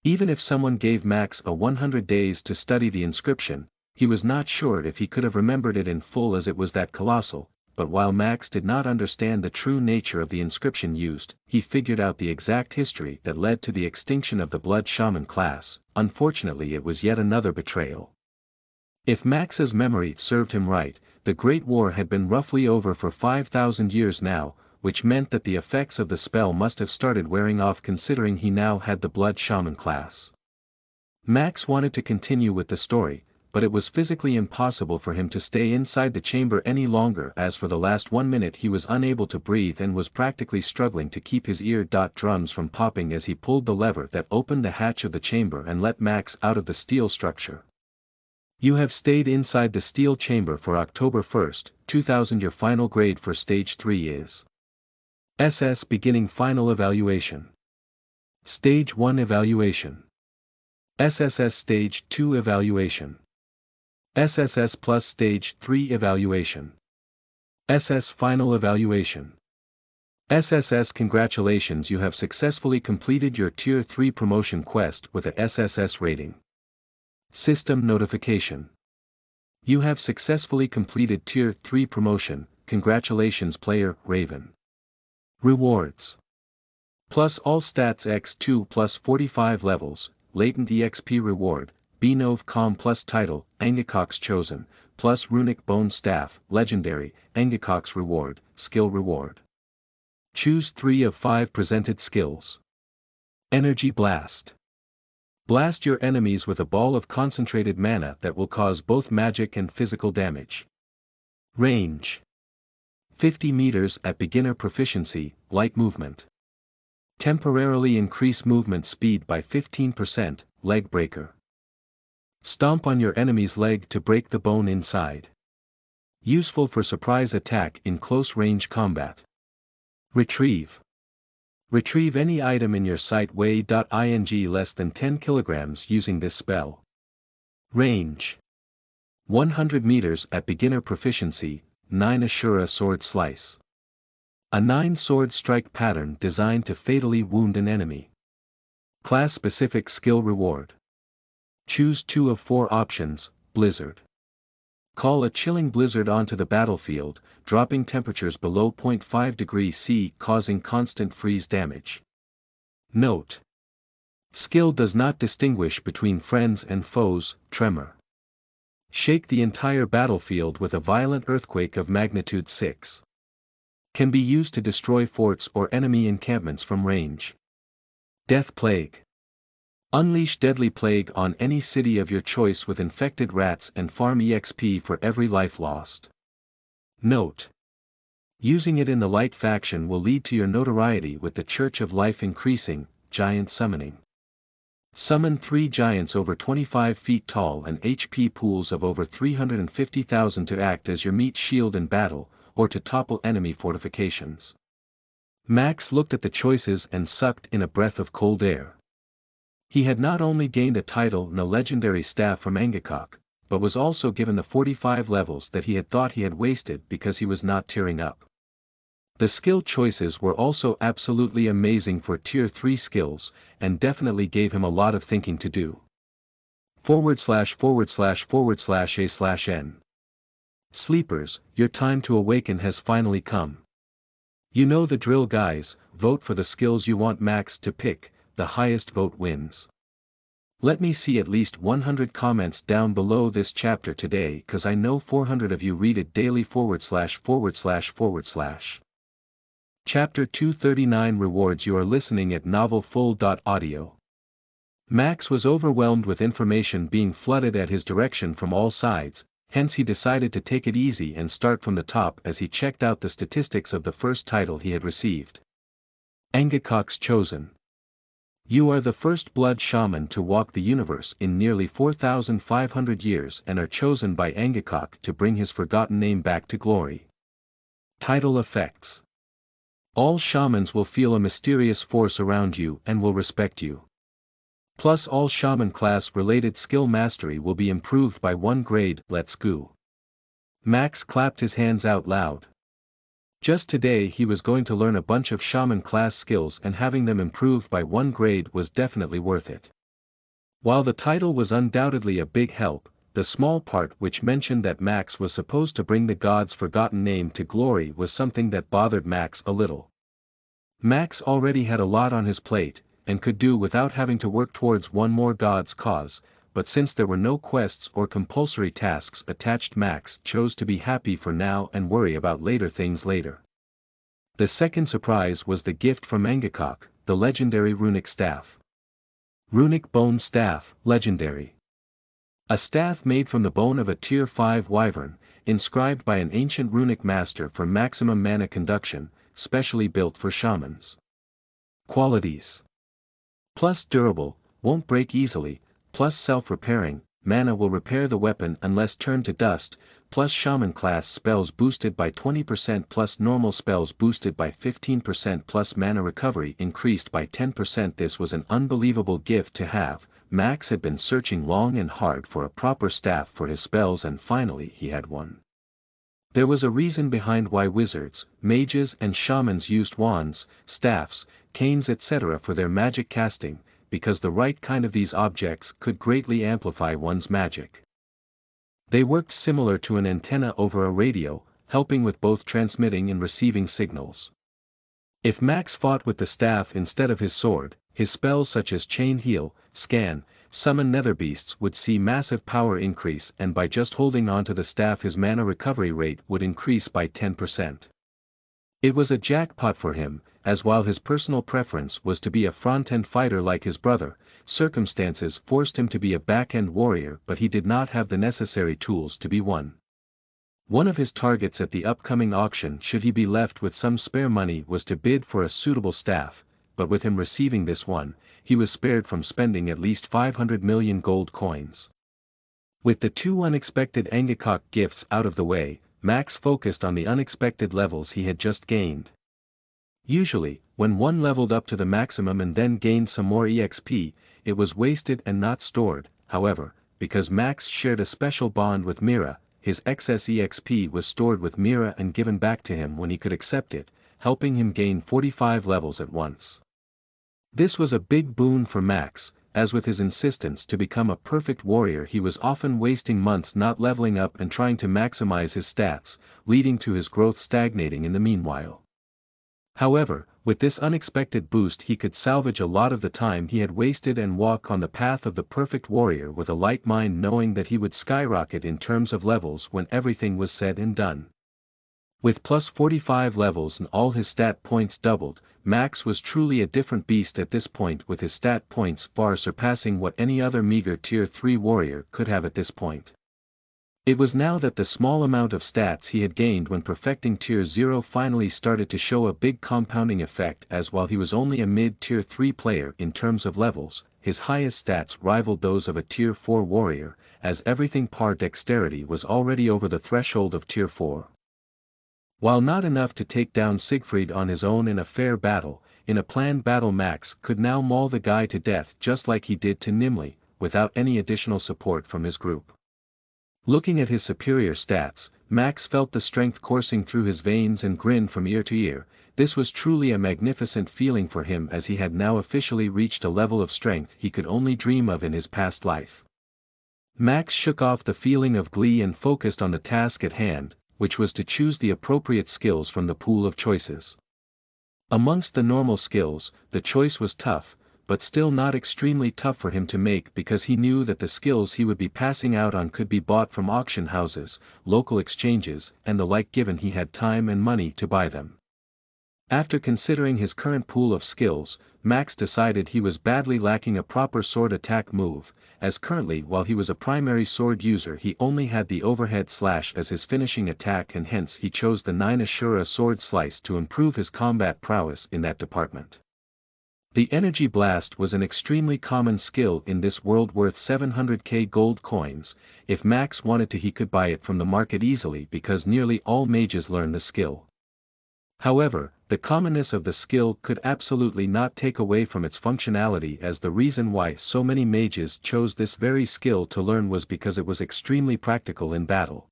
Even if someone gave Max a 100 days to study the inscription, he was not sure if he could have remembered it in full as it was that colossal. But while Max did not understand the true nature of the inscription used, he figured out the exact history that led to the extinction of the Blood Shaman class. Unfortunately it was yet another betrayal. If Max's memory served him right, the Great War had been roughly over for 5,000 years now, which meant that the effects of the spell must have started wearing off considering he now had the Blood Shaman class. Max wanted to continue with the story, but it was physically impossible for him to stay inside the chamber any longer as for the last 1 minute he was unable to breathe and was practically struggling to keep his ear-drums from popping as he pulled the lever that opened the hatch of the chamber and let Max out of the steel structure. You have stayed inside the steel chamber for October 1st, 2000. Your final grade for Stage 3 is SS beginning final evaluation. Stage 1 evaluation. SSS Stage 2 evaluation. SSS plus Stage 3 evaluation. SS final evaluation. SSS congratulations, you have successfully completed your Tier 3 promotion quest with a SSS rating. System notification. You have successfully completed Tier 3 promotion, congratulations player, Raven. Rewards. Plus all stats x2 plus 45 levels, latent EXP reward, Benov Com plus title, Angekok's chosen, plus runic bone staff, legendary, Angekok's reward, skill reward. Choose 3 of 5 presented skills. Energy Blast. Blast your enemies with a ball of concentrated mana that will cause both magic and physical damage. Range. 50 meters at beginner proficiency, light movement. Temporarily increase movement speed by 15%, leg breaker. Stomp on your enemy's leg to break the bone inside. Useful for surprise attack in close range combat. Retrieve. Retrieve any item in your site weigh.ing less than 10 kilograms using this spell. Range. 100 meters at beginner proficiency, 9 Ashura sword slice. A 9 sword strike pattern designed to fatally wound an enemy. Class-specific skill reward. Choose 2 of 4 options, Blizzard. Call a chilling blizzard onto the battlefield, dropping temperatures below 0.5 degrees C causing constant freeze damage. Note. Skill does not distinguish between friends and foes, tremor. Shake the entire battlefield with a violent earthquake of magnitude 6. Can be used to destroy forts or enemy encampments from range. Death Plague. Unleash deadly plague on any city of your choice with infected rats and farm EXP for every life lost. Note. Using it in the light faction will lead to your notoriety with the Church of Life increasing, giant summoning. Summon 3 giants over 25 feet tall and HP pools of over 350,000 to act as your meat shield in battle, or to topple enemy fortifications. Max looked at the choices and sucked in a breath of cold air. He had not only gained a title and a legendary staff from Angekok, but was also given the 45 levels that he had thought he had wasted because he was not tiering up. The skill choices were also absolutely amazing for tier 3 skills, and definitely gave him a lot of thinking to do. /////A/N. Sleepers, your time to awaken has finally come. You know the drill guys, vote for the skills you want Max to pick, the highest vote wins. Let me see at least 100 comments down below this chapter today cause I know 400 of you read it daily /////. Chapter 239 Rewards. You are listening at novelfull.audio. Max was overwhelmed with information being flooded at his direction from all sides, hence he decided to take it easy and start from the top as he checked out the statistics of the first title he had received. Angekok's Chosen. You are the first blood shaman to walk the universe in nearly 4,500 years and are chosen by Angekok to bring his forgotten name back to glory. Title effects. All shamans will feel a mysterious force around you and will respect you. Plus all shaman class related skill mastery will be improved by 1 grade. Let's go. Max clapped his hands out loud. Just today he was going to learn a bunch of shaman class skills and having them improved by 1 grade was definitely worth it. While the title was undoubtedly a big help, the small part which mentioned that Max was supposed to bring the god's forgotten name to glory was something that bothered Max a little. Max already had a lot on his plate, and could do without having to work towards one more god's cause, but since there were no quests or compulsory tasks attached, Max chose to be happy for now and worry about later things later. The second surprise was the gift from Angekok, the legendary runic staff. Runic bone staff, legendary. A staff made from the bone of a tier 5 wyvern, inscribed by an ancient runic master for maximum mana conduction, specially built for shamans. Qualities. Plus durable, won't break easily, plus self-repairing, mana will repair the weapon unless turned to dust, plus shaman class spells boosted by 20% plus normal spells boosted by 15% plus mana recovery increased by 10%. This was an unbelievable gift to have. Max had been searching long and hard for a proper staff for his spells and finally he had one. There was a reason behind why wizards, mages and shamans used wands, staffs, canes etc. for their magic casting, because the right kind of these objects could greatly amplify one's magic. They worked similar to an antenna over a radio, helping with both transmitting and receiving signals. If Max fought with the staff instead of his sword, his spells such as Chain Heal, Scan, Summon Nether Beasts would see massive power increase, and by just holding onto the staff his mana recovery rate would increase by 10%. It was a jackpot for him, as while his personal preference was to be a front-end fighter like his brother, circumstances forced him to be a back-end warrior, but he did not have the necessary tools to be one. One of his targets at the upcoming auction, should he be left with some spare money, was to bid for a suitable staff, but with him receiving this one, he was spared from spending at least 500 million gold coins. With the two unexpected Angekok gifts out of the way, Max focused on the unexpected levels he had just gained. Usually, when one leveled up to the maximum and then gained some more EXP, it was wasted and not stored. However, because Max shared a special bond with Mira, his excess EXP was stored with Mira and given back to him when he could accept it, helping him gain 45 levels at once. This was a big boon for Max, as with his insistence to become a perfect warrior he was often wasting months not leveling up and trying to maximize his stats, leading to his growth stagnating in the meanwhile. However, with this unexpected boost he could salvage a lot of the time he had wasted and walk on the path of the perfect warrior with a light mind, knowing that he would skyrocket in terms of levels when everything was said and done. With plus 45 levels and all his stat points doubled, Max was truly a different beast at this point, with his stat points far surpassing what any other meager tier 3 warrior could have at this point. It was now that the small amount of stats he had gained when perfecting tier 0 finally started to show a big compounding effect, as while he was only a mid-tier 3 player in terms of levels, his highest stats rivaled those of a tier 4 warrior, as everything par dexterity was already over the threshold of tier 4. While not enough to take down Siegfried on his own in a fair battle, in a planned battle Max could now maul the guy to death just like he did to Nimli, without any additional support from his group. Looking at his superior stats, Max felt the strength coursing through his veins and grinned from ear to ear. This was truly a magnificent feeling for him, as he had now officially reached a level of strength he could only dream of in his past life. Max shook off the feeling of glee and focused on the task at hand, which was to choose the appropriate skills from the pool of choices. Amongst the normal skills, the choice was tough, but still not extremely tough for him to make, because he knew that the skills he would be passing out on could be bought from auction houses, local exchanges, and the like, given he had time and money to buy them. After considering his current pool of skills, Max decided he was badly lacking a proper sword attack move, as currently while he was a primary sword user he only had the overhead slash as his finishing attack, and hence he chose the 9 Ashura sword slice to improve his combat prowess in that department. The Energy Blast was an extremely common skill in this world, worth 700k gold coins. If Max wanted to he could buy it from the market easily, because nearly all mages learn the skill. However, the commonness of the skill could absolutely not take away from its functionality, as the reason why so many mages chose this very skill to learn was because it was extremely practical in battle.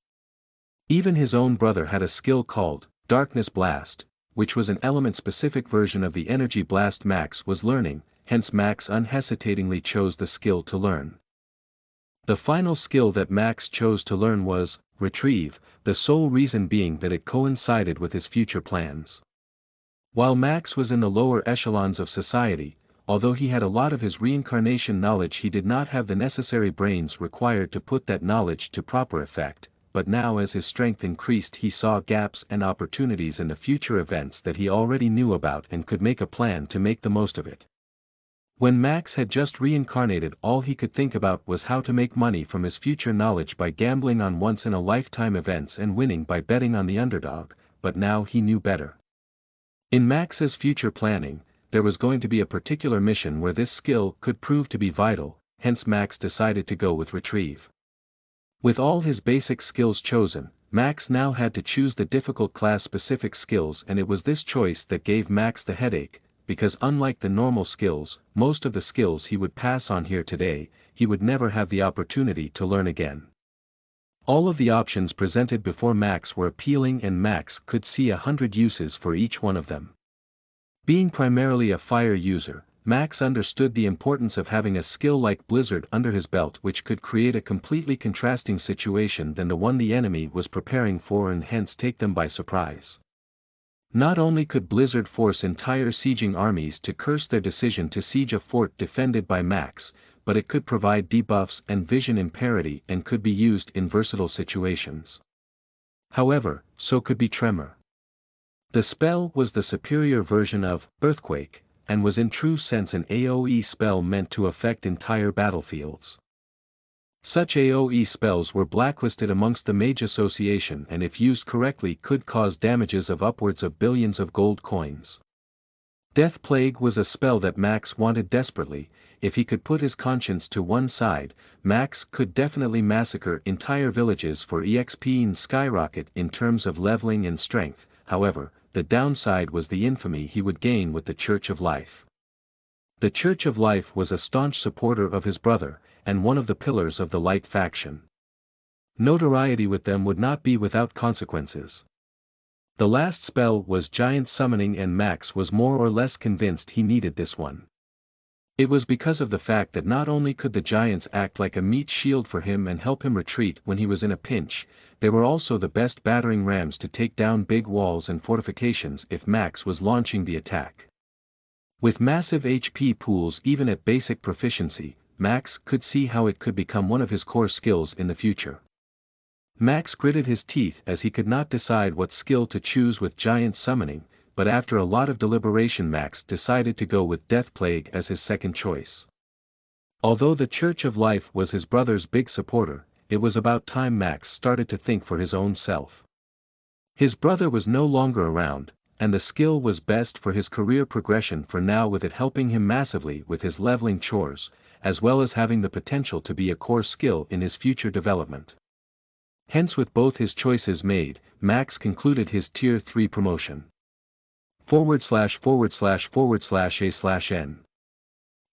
Even his own brother had a skill called Darkness Blast, which was an element-specific version of the Energy Blast Max was learning, hence Max unhesitatingly chose the skill to learn. The final skill that Max chose to learn was Retrieve, the sole reason being that it coincided with his future plans. While Max was in the lower echelons of society, although he had a lot of his reincarnation knowledge, he did not have the necessary brains required to put that knowledge to proper effect. But now as his strength increased he saw gaps and opportunities in the future events that he already knew about and could make a plan to make the most of it. When Max had just reincarnated, all he could think about was how to make money from his future knowledge by gambling on once-in-a-lifetime events and winning by betting on the underdog, but now he knew better. In Max's future planning, there was going to be a particular mission where this skill could prove to be vital, hence Max decided to go with Retrieve. With all his basic skills chosen, Max now had to choose the difficult class-specific skills, and it was this choice that gave Max the headache, because unlike the normal skills, most of the skills he would pass on here today, he would never have the opportunity to learn again. All of the options presented before Max were appealing, and Max could see 100 uses for each one of them. Being primarily a fire user, Max understood the importance of having a skill like Blizzard under his belt, which could create a completely contrasting situation than the one the enemy was preparing for and hence take them by surprise. Not only could Blizzard force entire sieging armies to curse their decision to siege a fort defended by Max, but it could provide debuffs and vision in parity and could be used in versatile situations. However, so could be Tremor. The spell was the superior version of Earthquake, and was in true sense an AoE spell meant to affect entire battlefields. Such AoE spells were blacklisted amongst the Mage Association and if used correctly could cause damages of upwards of billions of gold coins. Death Plague was a spell that Max wanted desperately. If he could put his conscience to one side, Max could definitely massacre entire villages for EXP and skyrocket in terms of leveling and strength. However, the downside was the infamy he would gain with the Church of Life. The Church of Life was a staunch supporter of his brother, and one of the pillars of the Light faction. Notoriety with them would not be without consequences. The last spell was Giant Summoning and Max was more or less convinced he needed this one. It was because of the fact that not only could the giants act like a meat shield for him and help him retreat when he was in a pinch, they were also the best battering rams to take down big walls and fortifications if Max was launching the attack. With massive HP pools even at basic proficiency, Max could see how it could become one of his core skills in the future. Max gritted his teeth as he could not decide what skill to choose with Giant Summoning, but after a lot of deliberation Max decided to go with Death Plague as his second choice. Although the Church of Life was his brother's big supporter, it was about time Max started to think for his own self. His brother was no longer around, and the skill was best for his career progression for now with it helping him massively with his leveling chores, as well as having the potential to be a core skill in his future development. Hence with both his choices made, Max concluded his Tier 3 promotion. ////A/N.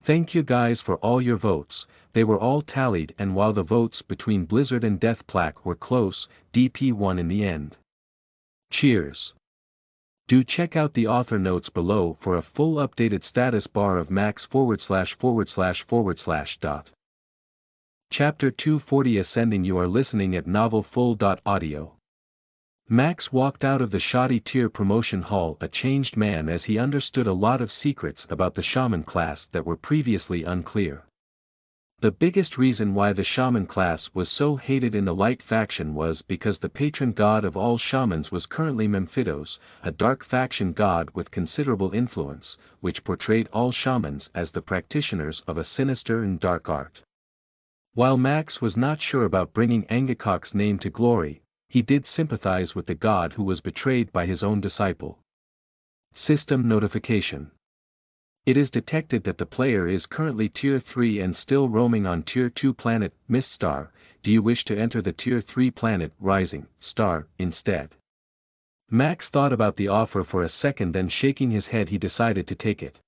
Thank you guys for all your votes, they were all tallied and while the votes between Blizzard and Death Plague were close, DP won in the end. Cheers. Do check out the author notes below for a full updated status bar of Max ///. Chapter 240 Ascending. You are listening at novelfull.audio. Max walked out of the shoddy tier promotion hall a changed man as he understood a lot of secrets about the shaman class that were previously unclear. The biggest reason why the shaman class was so hated in the Light faction was because the patron god of all shamans was currently Memphitos, a dark faction god with considerable influence, which portrayed all shamans as the practitioners of a sinister and dark art. While Max was not sure about bringing Angakok's name to glory, he did sympathize with the god who was betrayed by his own disciple. System notification. It is detected that the player is currently Tier 3 and still roaming on Tier 2 planet, Miststar. Do you wish to enter the Tier 3 planet, Rising Star, instead? Max thought about the offer for a second, then shaking his head he decided to take it.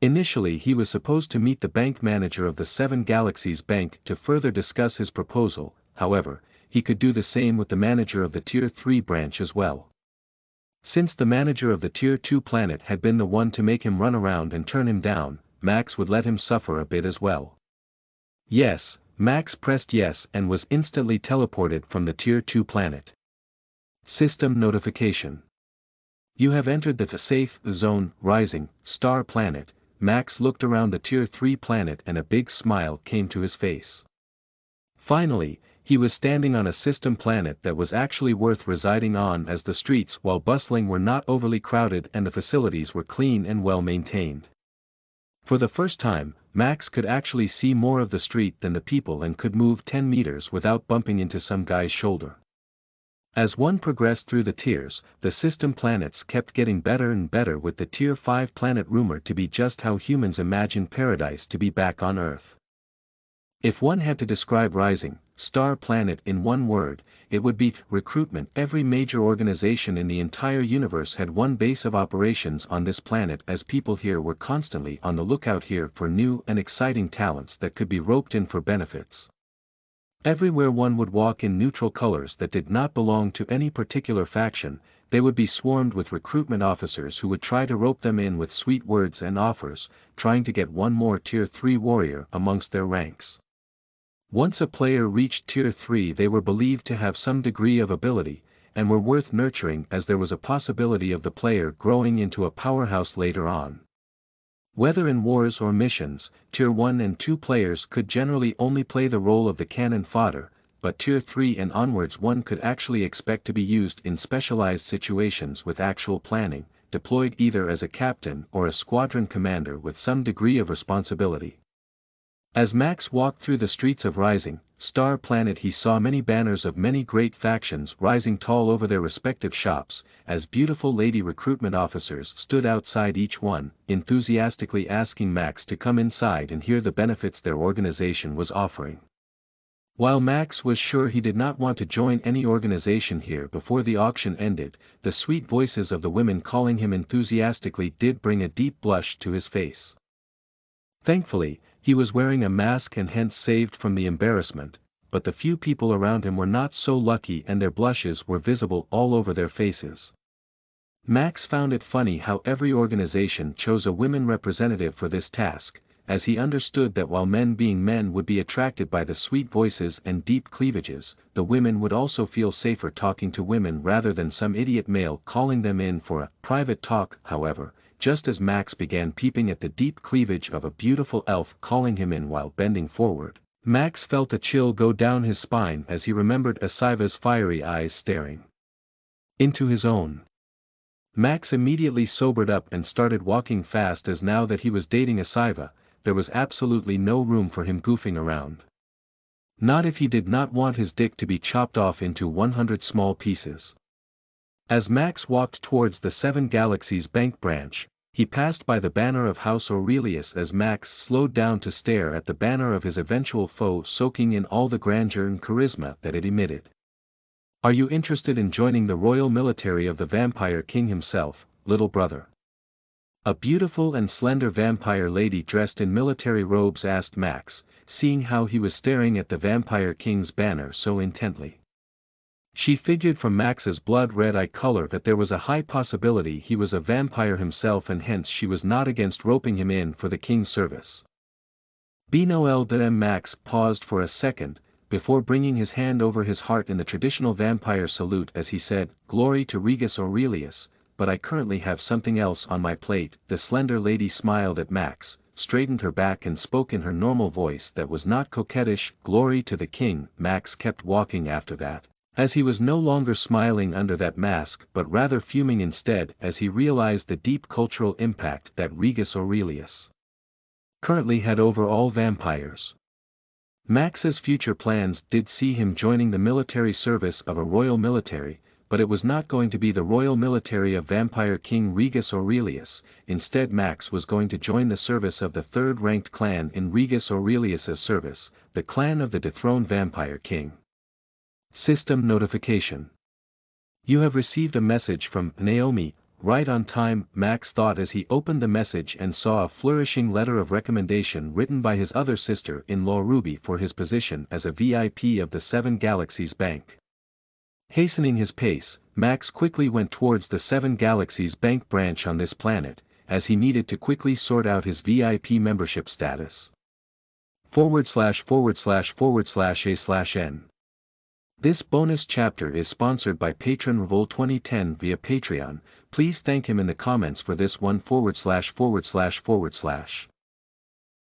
Initially he was supposed to meet the bank manager of the Seven Galaxies Bank to further discuss his proposal, however, he could do the same with the manager of the Tier 3 branch as well. Since the manager of the Tier 2 planet had been the one to make him run around and turn him down, Max would let him suffer a bit as well. Yes, Max pressed yes and was instantly teleported from the Tier 2 planet. System notification. You have entered the safe zone, Rising Star planet. Max looked around the Tier 3 planet and a big smile came to his face. Finally, he was standing on a system planet that was actually worth residing on as the streets while bustling were not overly crowded and the facilities were clean and well maintained. For the first time, Max could actually see more of the street than the people and could move 10 meters without bumping into some guy's shoulder. As one progressed through the tiers, the system planets kept getting better and better with the Tier 5 planet rumored to be just how humans imagined paradise to be back on Earth. If one had to describe Rising Star planet in one word, it would be recruitment. Every major organization in the entire universe had one base of operations on this planet as people here were constantly on the lookout here for new and exciting talents that could be roped in for benefits. Everywhere one would walk in neutral colors that did not belong to any particular faction, they would be swarmed with recruitment officers who would try to rope them in with sweet words and offers, trying to get one more Tier 3 warrior amongst their ranks. Once a player reached Tier 3 they were believed to have some degree of ability, and were worth nurturing as there was a possibility of the player growing into a powerhouse later on. Whether in wars or missions, Tier 1 and 2 players could generally only play the role of the cannon fodder, but Tier 3 and onwards one could actually expect to be used in specialized situations with actual planning, deployed either as a captain or a squadron commander with some degree of responsibility. As Max walked through the streets of Rising Star Planet, he saw many banners of many great factions rising tall over their respective shops, as beautiful lady recruitment officers stood outside each one, enthusiastically asking Max to come inside and hear the benefits their organization was offering. While Max was sure he did not want to join any organization here before the auction ended, the sweet voices of the women calling him enthusiastically did bring a deep blush to his face. Thankfully, he was wearing a mask and hence saved from the embarrassment, but the few people around him were not so lucky and their blushes were visible all over their faces. Max found it funny how every organization chose a women representative for this task, as he understood that while men being men would be attracted by the sweet voices and deep cleavages, the women would also feel safer talking to women rather than some idiot male calling them in for a private talk. However, just as Max began peeping at the deep cleavage of a beautiful elf calling him in while bending forward, Max felt a chill go down his spine as he remembered Asiva's fiery eyes staring into his own. Max immediately sobered up and started walking fast, as now that he was dating Asiva, there was absolutely no room for him goofing around. Not if he did not want his dick to be chopped off into 100 small pieces. As Max walked towards the Seven Galaxies Bank branch, he passed by the banner of House Aurelius as Max slowed down to stare at the banner of his eventual foe, soaking in all the grandeur and charisma that it emitted. "Are you interested in joining the royal military of the Vampire King himself, little brother?" A beautiful and slender vampire lady dressed in military robes asked Max, seeing how he was staring at the Vampire King's banner so intently. She figured from Max's blood-red eye color that there was a high possibility he was a vampire himself, and hence she was not against roping him in for the king's service. Bnoel de Max paused for a second, before bringing his hand over his heart in the traditional vampire salute as he said, "Glory to Regus Aurelius, but I currently have something else on my plate." The slender lady smiled at Max, straightened her back and spoke in her normal voice that was not coquettish. "Glory to the king." Max kept walking after that, as he was no longer smiling under that mask but rather fuming instead as he realized the deep cultural impact that Regus Aurelius currently had over all vampires. Max's future plans did see him joining the military service of a royal military, but it was not going to be the royal military of Vampire King Regus Aurelius. Instead, Max was going to join the service of the third-ranked clan in Regus Aurelius's service, the clan of the dethroned Vampire King. System notification. You have received a message from Naomi, right on time, Max thought as he opened the message and saw a flourishing letter of recommendation written by his other sister-in-law Ruby for his position as a VIP of the Seven Galaxies Bank. Hastening his pace, Max quickly went towards the Seven Galaxies Bank branch on this planet, as he needed to quickly sort out his VIP membership status. /////A/N. This bonus chapter is sponsored by patron Revol2010 via Patreon. Please thank him in the comments for this one //////.